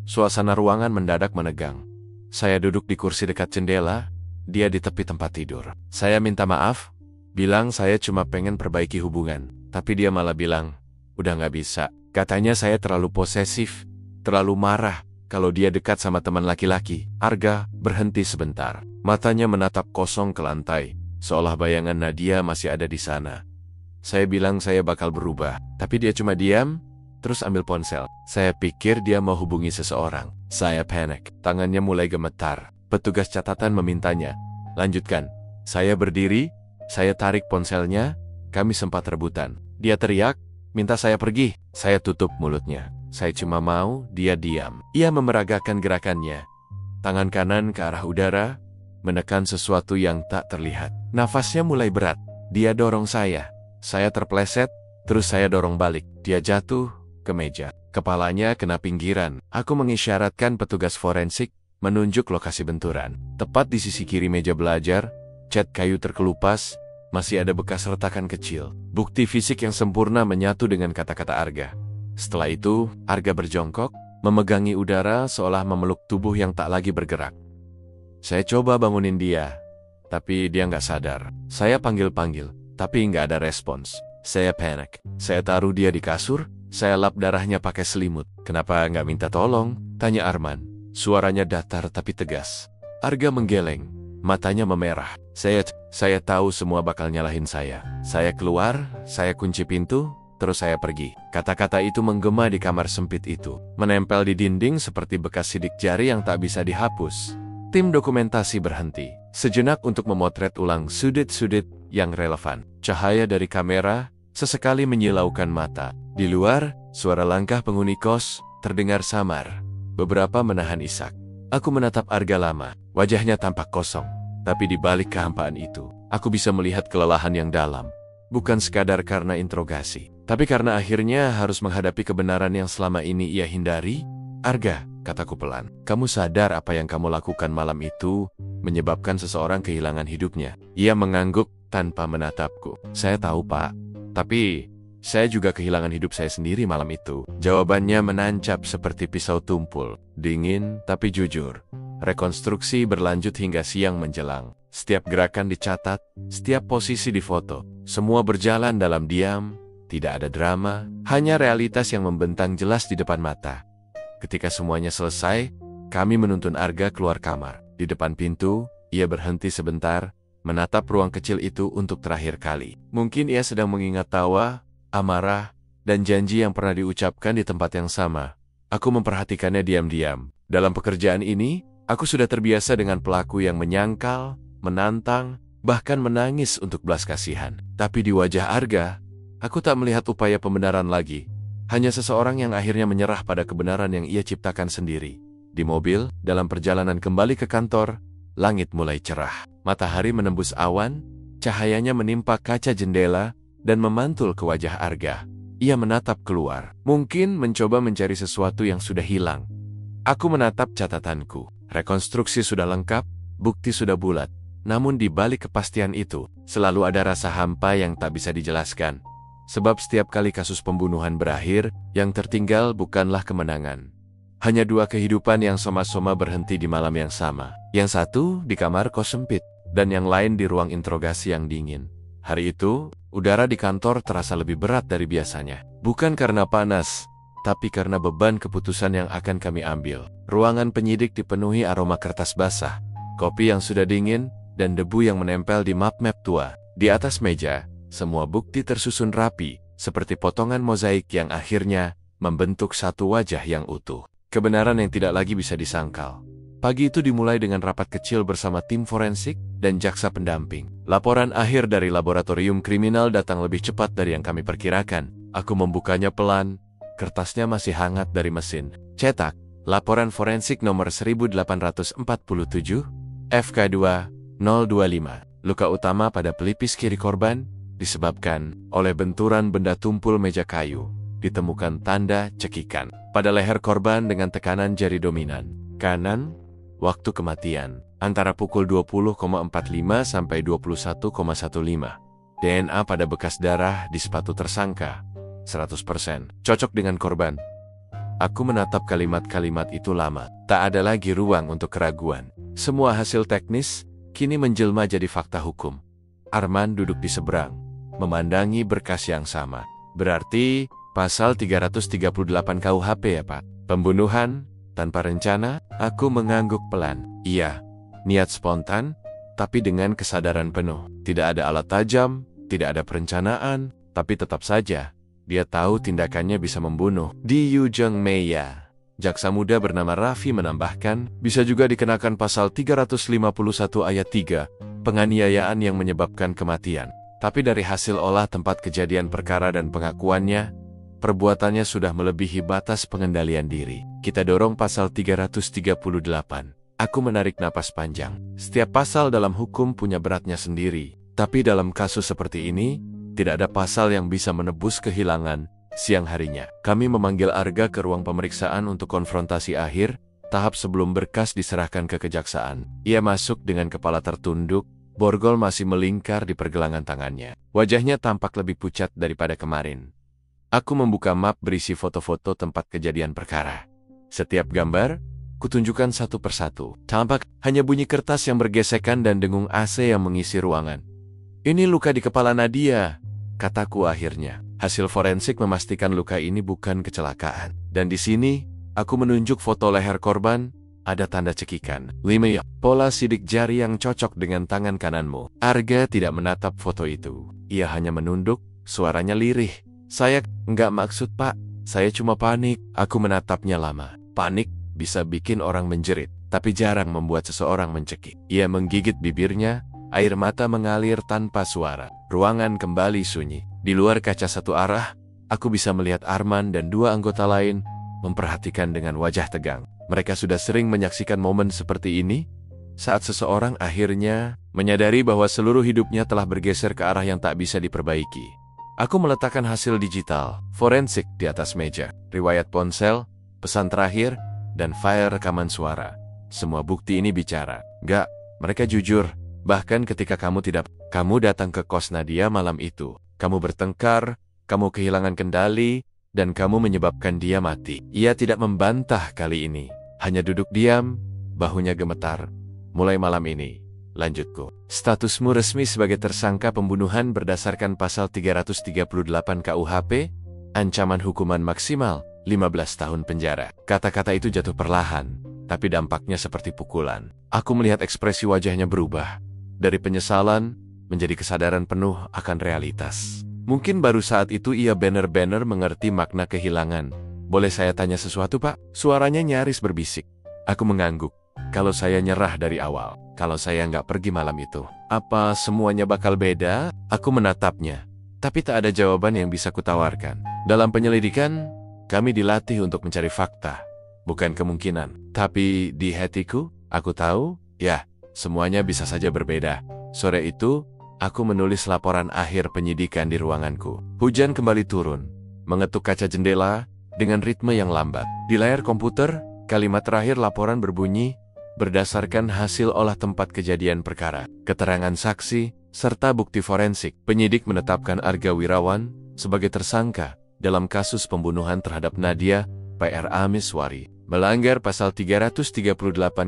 Suasana ruangan mendadak menegang. Saya duduk di kursi dekat jendela, dia di tepi tempat tidur. Saya minta maaf, bilang saya cuma pengen perbaiki hubungan. Tapi dia malah bilang, udah gak bisa. Katanya saya terlalu posesif, terlalu marah kalau dia dekat sama teman laki-laki. Arga berhenti sebentar. Matanya menatap kosong ke lantai, seolah bayangan Nadia masih ada di sana. Saya bilang saya bakal berubah, tapi dia cuma diam, terus ambil ponsel. Saya pikir dia mau hubungi seseorang. Saya panik. Tangannya mulai gemetar. Petugas catatan memintanya. Lanjutkan. Saya berdiri. Saya tarik ponselnya. Kami sempat rebutan. Dia teriak, minta saya pergi. Saya tutup mulutnya. Saya cuma mau dia diam. Ia memeragakan gerakannya. Tangan kanan ke arah udara, menekan sesuatu yang tak terlihat. Nafasnya mulai berat. Dia dorong saya. Saya terpleset, terus saya dorong balik. Dia jatuh ke meja. Kepalanya kena pinggiran. Aku mengisyaratkan petugas forensik, menunjuk lokasi benturan. Tepat di sisi kiri meja belajar, cat kayu terkelupas, masih ada bekas retakan kecil. Bukti fisik yang sempurna menyatu dengan kata-kata Arga. Setelah itu, Arga berjongkok, memegangi udara seolah memeluk tubuh yang tak lagi bergerak. Saya coba bangunin dia, tapi dia nggak sadar. Saya panggil-panggil, tapi nggak ada respons. Saya panik. Saya taruh dia di kasur. Saya lap darahnya pakai selimut. Kenapa nggak minta tolong? Tanya Arman. Suaranya datar tapi tegas. Arga menggeleng. Matanya memerah. Saya tahu semua bakal nyalahin saya. Saya keluar, saya kunci pintu, terus saya pergi. Kata-kata itu menggema di kamar sempit itu. Menempel di dinding seperti bekas sidik jari yang tak bisa dihapus. Tim dokumentasi berhenti. Sejenak untuk memotret ulang sudut-sudut yang relevan. Cahaya dari kamera sesekali menyilaukan mata. Di luar, suara langkah penghuni kos terdengar samar. Beberapa menahan isak. Aku menatap Arga lama. Wajahnya tampak kosong. Tapi di balik kehampaan itu, aku bisa melihat kelelahan yang dalam. Bukan sekadar karena interogasi, tapi karena akhirnya harus menghadapi kebenaran yang selama ini ia hindari. Arga, kataku pelan, kamu sadar apa yang kamu lakukan malam itu menyebabkan seseorang kehilangan hidupnya? Ia mengangguk tanpa menatapku. Saya tahu, Pak. Tapi saya juga kehilangan hidup saya sendiri malam itu. Jawabannya menancap seperti pisau tumpul. Dingin tapi jujur. Rekonstruksi berlanjut hingga siang menjelang. Setiap gerakan dicatat, setiap posisi difoto. Semua berjalan dalam diam, tidak ada drama, hanya realitas yang membentang jelas di depan mata. Ketika semuanya selesai, kami menuntun Arga keluar kamar. Di depan pintu, ia berhenti sebentar, menatap ruang kecil itu untuk terakhir kali. Mungkin ia sedang mengingat tawa, amarah, dan janji yang pernah diucapkan di tempat yang sama. Aku memperhatikannya diam-diam. Dalam pekerjaan ini, Aku sudah terbiasa dengan pelaku yang menyangkal, menantang, bahkan menangis untuk belas kasihan. Tapi di wajah Arga, aku tak melihat upaya pembenaran lagi. Hanya seseorang yang akhirnya menyerah pada kebenaran yang ia ciptakan sendiri. Di mobil, dalam perjalanan kembali ke kantor, langit mulai cerah. Matahari menembus awan, cahayanya menimpa kaca jendela, dan memantul ke wajah Arga. Ia menatap keluar, mungkin mencoba mencari sesuatu yang sudah hilang. Aku menatap catatanku. Rekonstruksi sudah lengkap, bukti sudah bulat. Namun di balik kepastian itu, selalu ada rasa hampa yang tak bisa dijelaskan. Sebab setiap kali kasus pembunuhan berakhir, yang tertinggal bukanlah kemenangan. Hanya dua kehidupan yang soma-soma berhenti di malam yang sama. Yang satu di kamar kos sempit, dan yang lain di ruang interogasi yang dingin. Hari itu, udara di kantor terasa lebih berat dari biasanya. Bukan karena panas, tapi karena beban keputusan yang akan kami ambil. Ruangan penyidik dipenuhi aroma kertas basah, kopi yang sudah dingin, dan debu yang menempel di map-map tua. Di atas meja, semua bukti tersusun rapi, seperti potongan mozaik yang akhirnya membentuk satu wajah yang utuh. Kebenaran yang tidak lagi bisa disangkal. Pagi itu dimulai dengan rapat kecil bersama tim forensik dan jaksa pendamping. Laporan akhir dari laboratorium kriminal datang lebih cepat dari yang kami perkirakan. Aku membukanya pelan, kertasnya masih hangat dari mesin cetak. Laporan forensik nomor 1847, FK2, 025. Luka utama pada pelipis kiri korban disebabkan oleh benturan benda tumpul meja kayu. Ditemukan tanda cekikan pada leher korban dengan tekanan jari dominan kanan. Waktu kematian antara pukul 20.45 sampai 21.15. DNA pada bekas darah di sepatu tersangka 100% cocok dengan korban. Aku menatap kalimat-kalimat itu lama. Tak ada lagi ruang untuk keraguan. Semua hasil teknis kini menjelma jadi fakta hukum. Arman duduk di seberang, memandangi berkas yang sama. Berarti pasal 338 KUHP ya Pak? Pembunuhan tanpa rencana? Aku mengangguk pelan. Iya, niat spontan, tapi dengan kesadaran penuh. Tidak ada alat tajam, tidak ada perencanaan, tapi tetap saja dia tahu tindakannya bisa membunuh. Di Yujeng Meya, jaksa muda bernama Raffi menambahkan, bisa juga dikenakan pasal 351 ayat 3, penganiayaan yang menyebabkan kematian. Tapi dari hasil olah tempat kejadian perkara dan pengakuannya, perbuatannya sudah melebihi batas pengendalian diri. Kita dorong pasal 338. Aku menarik napas panjang. Setiap pasal dalam hukum punya beratnya sendiri. Tapi dalam kasus seperti ini, tidak ada pasal yang bisa menebus kehilangan. Siang harinya, kami memanggil Arga ke ruang pemeriksaan untuk konfrontasi akhir, tahap sebelum berkas diserahkan ke kejaksaan. Ia masuk dengan kepala tertunduk, borgol masih melingkar di pergelangan tangannya. Wajahnya tampak lebih pucat daripada kemarin. Aku membuka map berisi foto-foto tempat kejadian perkara. Setiap gambar, kutunjukkan satu persatu. Tampak hanya bunyi kertas yang bergesekan dan dengung AC yang mengisi ruangan. Ini luka di kepala Nadia, kataku akhirnya. Hasil forensik memastikan luka ini bukan kecelakaan. Dan di sini, aku menunjuk foto leher korban, ada tanda cekikan. 5. Pola sidik jari yang cocok dengan tangan kananmu. Arga tidak menatap foto itu. Ia hanya menunduk, suaranya lirih. Saya nggak maksud Pak, saya cuma panik. Aku menatapnya lama. Panik bisa bikin orang menjerit, tapi jarang membuat seseorang mencekik. Ia menggigit bibirnya, air mata mengalir tanpa suara. Ruangan kembali sunyi. Di luar kaca satu arah, aku bisa melihat Arman dan dua anggota lain memperhatikan dengan wajah tegang. Mereka sudah sering menyaksikan momen seperti ini, saat seseorang akhirnya menyadari bahwa seluruh hidupnya telah bergeser ke arah yang tak bisa diperbaiki. Aku meletakkan hasil digital, forensik di atas meja, riwayat ponsel, pesan terakhir, dan file rekaman suara. Semua bukti ini bicara. Enggak, mereka jujur. Bahkan ketika kamu datang ke kos Nadia malam itu, kamu bertengkar, kamu kehilangan kendali, dan kamu menyebabkan dia mati. Ia tidak membantah kali ini, hanya duduk diam, bahunya gemetar. Mulai malam ini, lanjutku. Statusmu resmi sebagai tersangka pembunuhan berdasarkan pasal 338 KUHP, ancaman hukuman maksimal 15 tahun penjara. Kata-kata itu jatuh perlahan, tapi dampaknya seperti pukulan. Aku melihat ekspresi wajahnya berubah. Dari penyesalan, menjadi kesadaran penuh akan realitas. Mungkin baru saat itu ia benar-benar mengerti makna kehilangan. Boleh saya tanya sesuatu, Pak? Suaranya nyaris berbisik. Aku mengangguk. Kalau saya nyerah dari awal, kalau saya nggak pergi malam itu, apa semuanya bakal beda? Aku menatapnya, tapi tak ada jawaban yang bisa kutawarkan. Dalam penyelidikan, kami dilatih untuk mencari fakta, bukan kemungkinan. Tapi di hatiku, aku tahu, ya, semuanya bisa saja berbeda. Sore itu, aku menulis laporan akhir penyidikan di ruanganku. Hujan kembali turun, mengetuk kaca jendela dengan ritme yang lambat. Di layar komputer, kalimat terakhir laporan berbunyi, berdasarkan hasil olah tempat kejadian perkara, keterangan saksi, serta bukti forensik, penyidik menetapkan Arga Wirawan sebagai tersangka dalam kasus pembunuhan terhadap Nadia PRA Miswari, melanggar pasal 338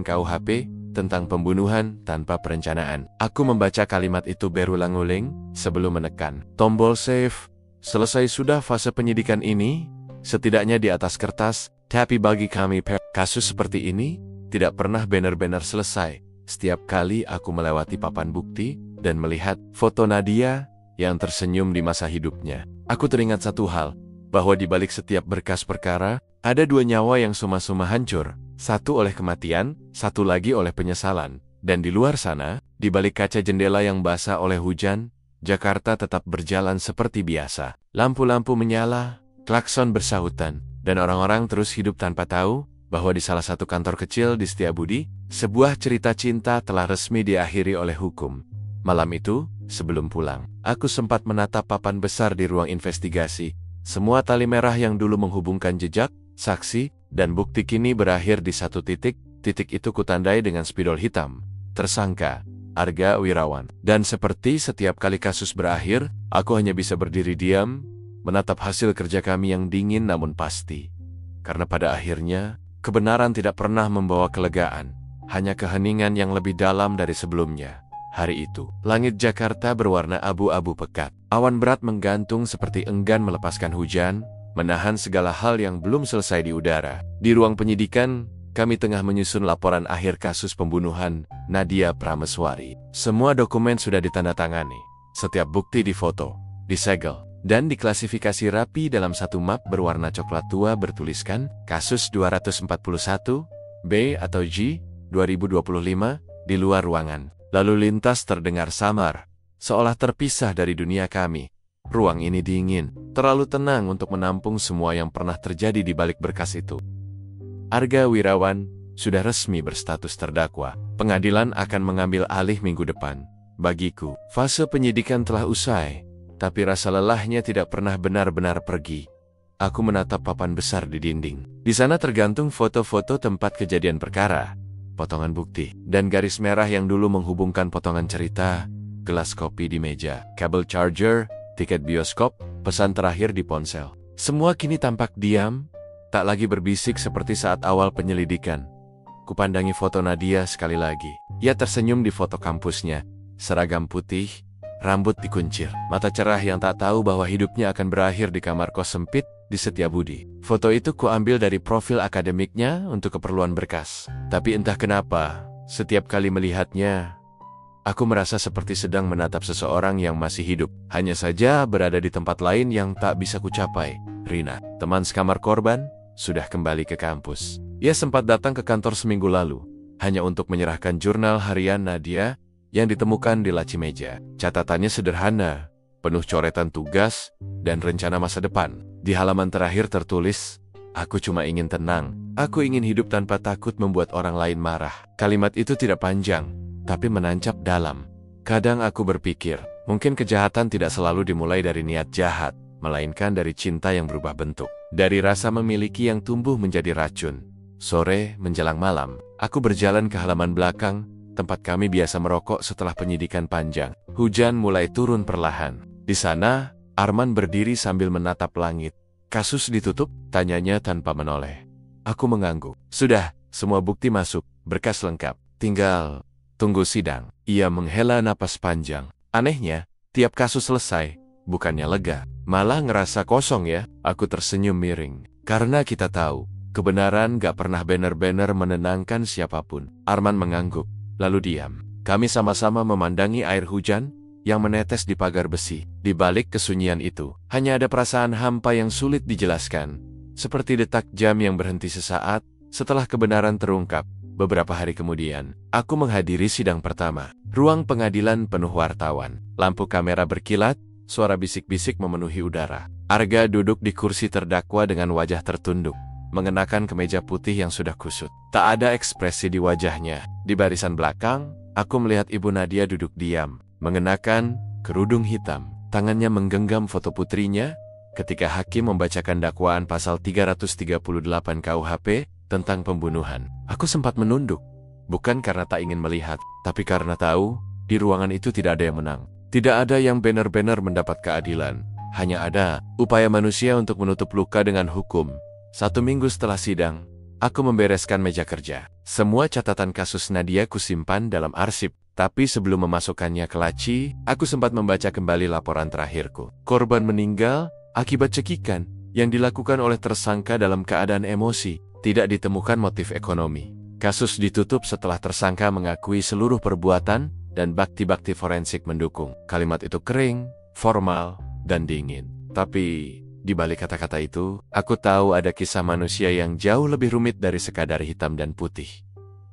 KUHP tentang pembunuhan tanpa perencanaan. Aku membaca kalimat itu berulang-ulang sebelum menekan tombol save. Selesai sudah fase penyidikan ini, setidaknya di atas kertas, tapi bagi kami kasus seperti ini tidak pernah benar-benar selesai. Setiap kali aku melewati papan bukti dan melihat foto Nadia yang tersenyum di masa hidupnya, aku teringat satu hal, bahwa di balik setiap berkas perkara, ada dua nyawa yang suma-suma hancur, satu oleh kematian, satu lagi oleh penyesalan. Dan di luar sana, di balik kaca jendela yang basah oleh hujan, Jakarta tetap berjalan seperti biasa. Lampu-lampu menyala, klakson bersahutan, dan orang-orang terus hidup tanpa tahu bahwa di salah satu kantor kecil di Setiabudi, sebuah cerita cinta telah resmi diakhiri oleh hukum. Malam itu, sebelum pulang, aku sempat menatap papan besar di ruang investigasi. Semua tali merah yang dulu menghubungkan jejak, saksi, dan bukti kini berakhir di satu titik. Titik itu kutandai dengan spidol hitam. Tersangka, Arga Wirawan. Dan seperti setiap kali kasus berakhir, aku hanya bisa berdiri diam, menatap hasil kerja kami yang dingin namun pasti. Karena pada akhirnya, kebenaran tidak pernah membawa kelegaan, hanya keheningan yang lebih dalam dari sebelumnya. Hari itu, langit Jakarta berwarna abu-abu pekat. Awan berat menggantung seperti enggan melepaskan hujan, menahan segala hal yang belum selesai di udara. Di ruang penyidikan, kami tengah menyusun laporan akhir kasus pembunuhan Nadia Prameswari. Semua dokumen sudah ditandatangani. Setiap bukti difoto, disegel, dan diklasifikasi rapi dalam satu map berwarna coklat tua bertuliskan kasus 241, B atau G, 2025, di luar ruangan. Lalu lintas terdengar samar, seolah terpisah dari dunia kami. Ruang ini dingin, terlalu tenang untuk menampung semua yang pernah terjadi di balik berkas itu. Arga Wirawan sudah resmi berstatus terdakwa. Pengadilan akan mengambil alih minggu depan. Bagiku, fase penyidikan telah usai, tapi rasa lelahnya tidak pernah benar-benar pergi. Aku menatap papan besar di dinding. Di sana tergantung foto-foto tempat kejadian perkara, potongan bukti, dan garis merah yang dulu menghubungkan potongan cerita, gelas kopi di meja, kabel charger, tiket bioskop, pesan terakhir di ponsel. Semua kini tampak diam, tak lagi berbisik seperti saat awal penyelidikan. Kupandangi foto Nadia sekali lagi. Ia tersenyum di foto kampusnya, seragam putih, rambut dikuncir, mata cerah yang tak tahu bahwa hidupnya akan berakhir di kamar kos sempit di Setiabudi. Foto itu kuambil dari profil akademiknya untuk keperluan berkas. Tapi entah kenapa, setiap kali melihatnya, aku merasa seperti sedang menatap seseorang yang masih hidup, hanya saja berada di tempat lain yang tak bisa kucapai. Rina, teman sekamar korban, sudah kembali ke kampus. Ia sempat datang ke kantor seminggu lalu, hanya untuk menyerahkan jurnal harian Nadia yang ditemukan di laci meja. Catatannya sederhana, penuh coretan tugas dan rencana masa depan. Di halaman terakhir tertulis, "Aku cuma ingin tenang. Aku ingin hidup tanpa takut membuat orang lain marah." Kalimat itu tidak panjang, tapi menancap dalam. Kadang aku berpikir, mungkin kejahatan tidak selalu dimulai dari niat jahat, melainkan dari cinta yang berubah bentuk. Dari rasa memiliki yang tumbuh menjadi racun. Sore menjelang malam, aku berjalan ke halaman belakang, tempat kami biasa merokok setelah penyidikan panjang. Hujan mulai turun perlahan. Di sana, Arman berdiri sambil menatap langit. "Kasus ditutup?" tanyanya tanpa menoleh. Aku mengangguk. "Sudah, semua bukti masuk, berkas lengkap. Tinggal tunggu sidang." Ia menghela napas panjang. Anehnya, tiap kasus selesai, bukannya lega, malah ngerasa kosong ya. Aku tersenyum miring. Karena kita tahu, kebenaran gak pernah benar-benar menenangkan siapapun. Arman mengangguk, lalu diam. Kami sama-sama memandangi air hujan yang menetes di pagar besi. Di balik kesunyian itu, hanya ada perasaan hampa yang sulit dijelaskan. Seperti detak jam yang berhenti sesaat setelah kebenaran terungkap. Beberapa hari kemudian, aku menghadiri sidang pertama. Ruang pengadilan penuh wartawan. Lampu kamera berkilat, suara bisik-bisik memenuhi udara. Arga duduk di kursi terdakwa dengan wajah tertunduk, mengenakan kemeja putih yang sudah kusut. Tak ada ekspresi di wajahnya. Di barisan belakang, aku melihat Ibu Nadia duduk diam, mengenakan kerudung hitam. Tangannya menggenggam foto putrinya ketika hakim membacakan dakwaan pasal 338 KUHP tentang pembunuhan. Aku sempat menunduk, bukan karena tak ingin melihat, tapi karena tahu di ruangan itu tidak ada yang menang. Tidak ada yang benar-benar mendapat keadilan. Hanya ada upaya manusia untuk menutup luka dengan hukum. 1 minggu setelah sidang, aku membereskan meja kerja. Semua catatan kasus Nadia kusimpan dalam arsip. Tapi sebelum memasukkannya ke laci, aku sempat membaca kembali laporan terakhirku. Korban meninggal akibat cekikan yang dilakukan oleh tersangka dalam keadaan emosi. Tidak ditemukan motif ekonomi. Kasus ditutup setelah tersangka mengakui seluruh perbuatan dan bukti-bukti forensik mendukung. Kalimat itu kering, formal, dan dingin. Tapi di balik kata-kata itu, aku tahu ada kisah manusia yang jauh lebih rumit dari sekadar hitam dan putih.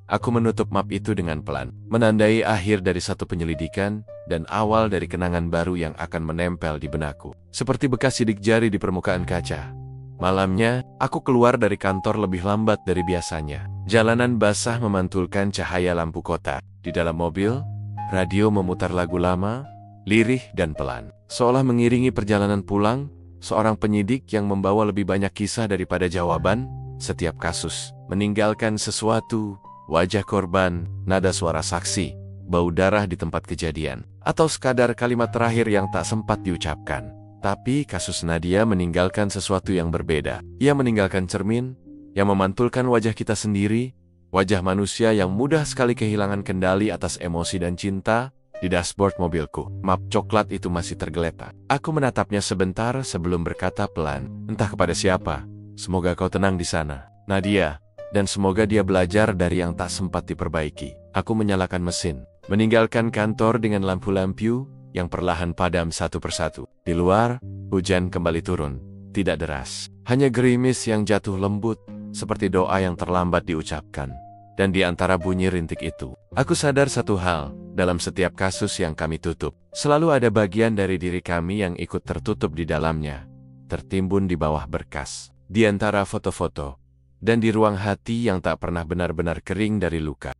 Aku menutup map itu dengan pelan, menandai akhir dari satu penyelidikan dan awal dari kenangan baru yang akan menempel di benakku. Seperti bekas sidik jari di permukaan kaca. Malamnya, aku keluar dari kantor lebih lambat dari biasanya. Jalanan basah memantulkan cahaya lampu kota. Di dalam mobil, radio memutar lagu lama, lirih dan pelan. Seolah mengiringi perjalanan pulang, seorang penyidik yang membawa lebih banyak kisah daripada jawaban, setiap kasus meninggalkan sesuatu. Wajah korban, nada suara saksi, bau darah di tempat kejadian, atau sekadar kalimat terakhir yang tak sempat diucapkan. Tapi kasus Nadia meninggalkan sesuatu yang berbeda. Ia meninggalkan cermin yang memantulkan wajah kita sendiri, wajah manusia yang mudah sekali kehilangan kendali atas emosi dan cinta. Di dashboard mobilku, map coklat itu masih tergeletak. Aku menatapnya sebentar sebelum berkata pelan, "Entah kepada siapa, semoga kau tenang di sana, Nadia. Dan semoga dia belajar dari yang tak sempat diperbaiki." Aku menyalakan mesin, meninggalkan kantor dengan lampu-lampu yang perlahan padam satu persatu. Di luar, hujan kembali turun, tidak deras. Hanya gerimis yang jatuh lembut, seperti doa yang terlambat diucapkan. Dan di antara bunyi rintik itu, aku sadar satu hal, dalam setiap kasus yang kami tutup, selalu ada bagian dari diri kami yang ikut tertutup di dalamnya, tertimbun di bawah berkas, di antara foto-foto, dan di ruang hati yang tak pernah benar-benar kering dari luka.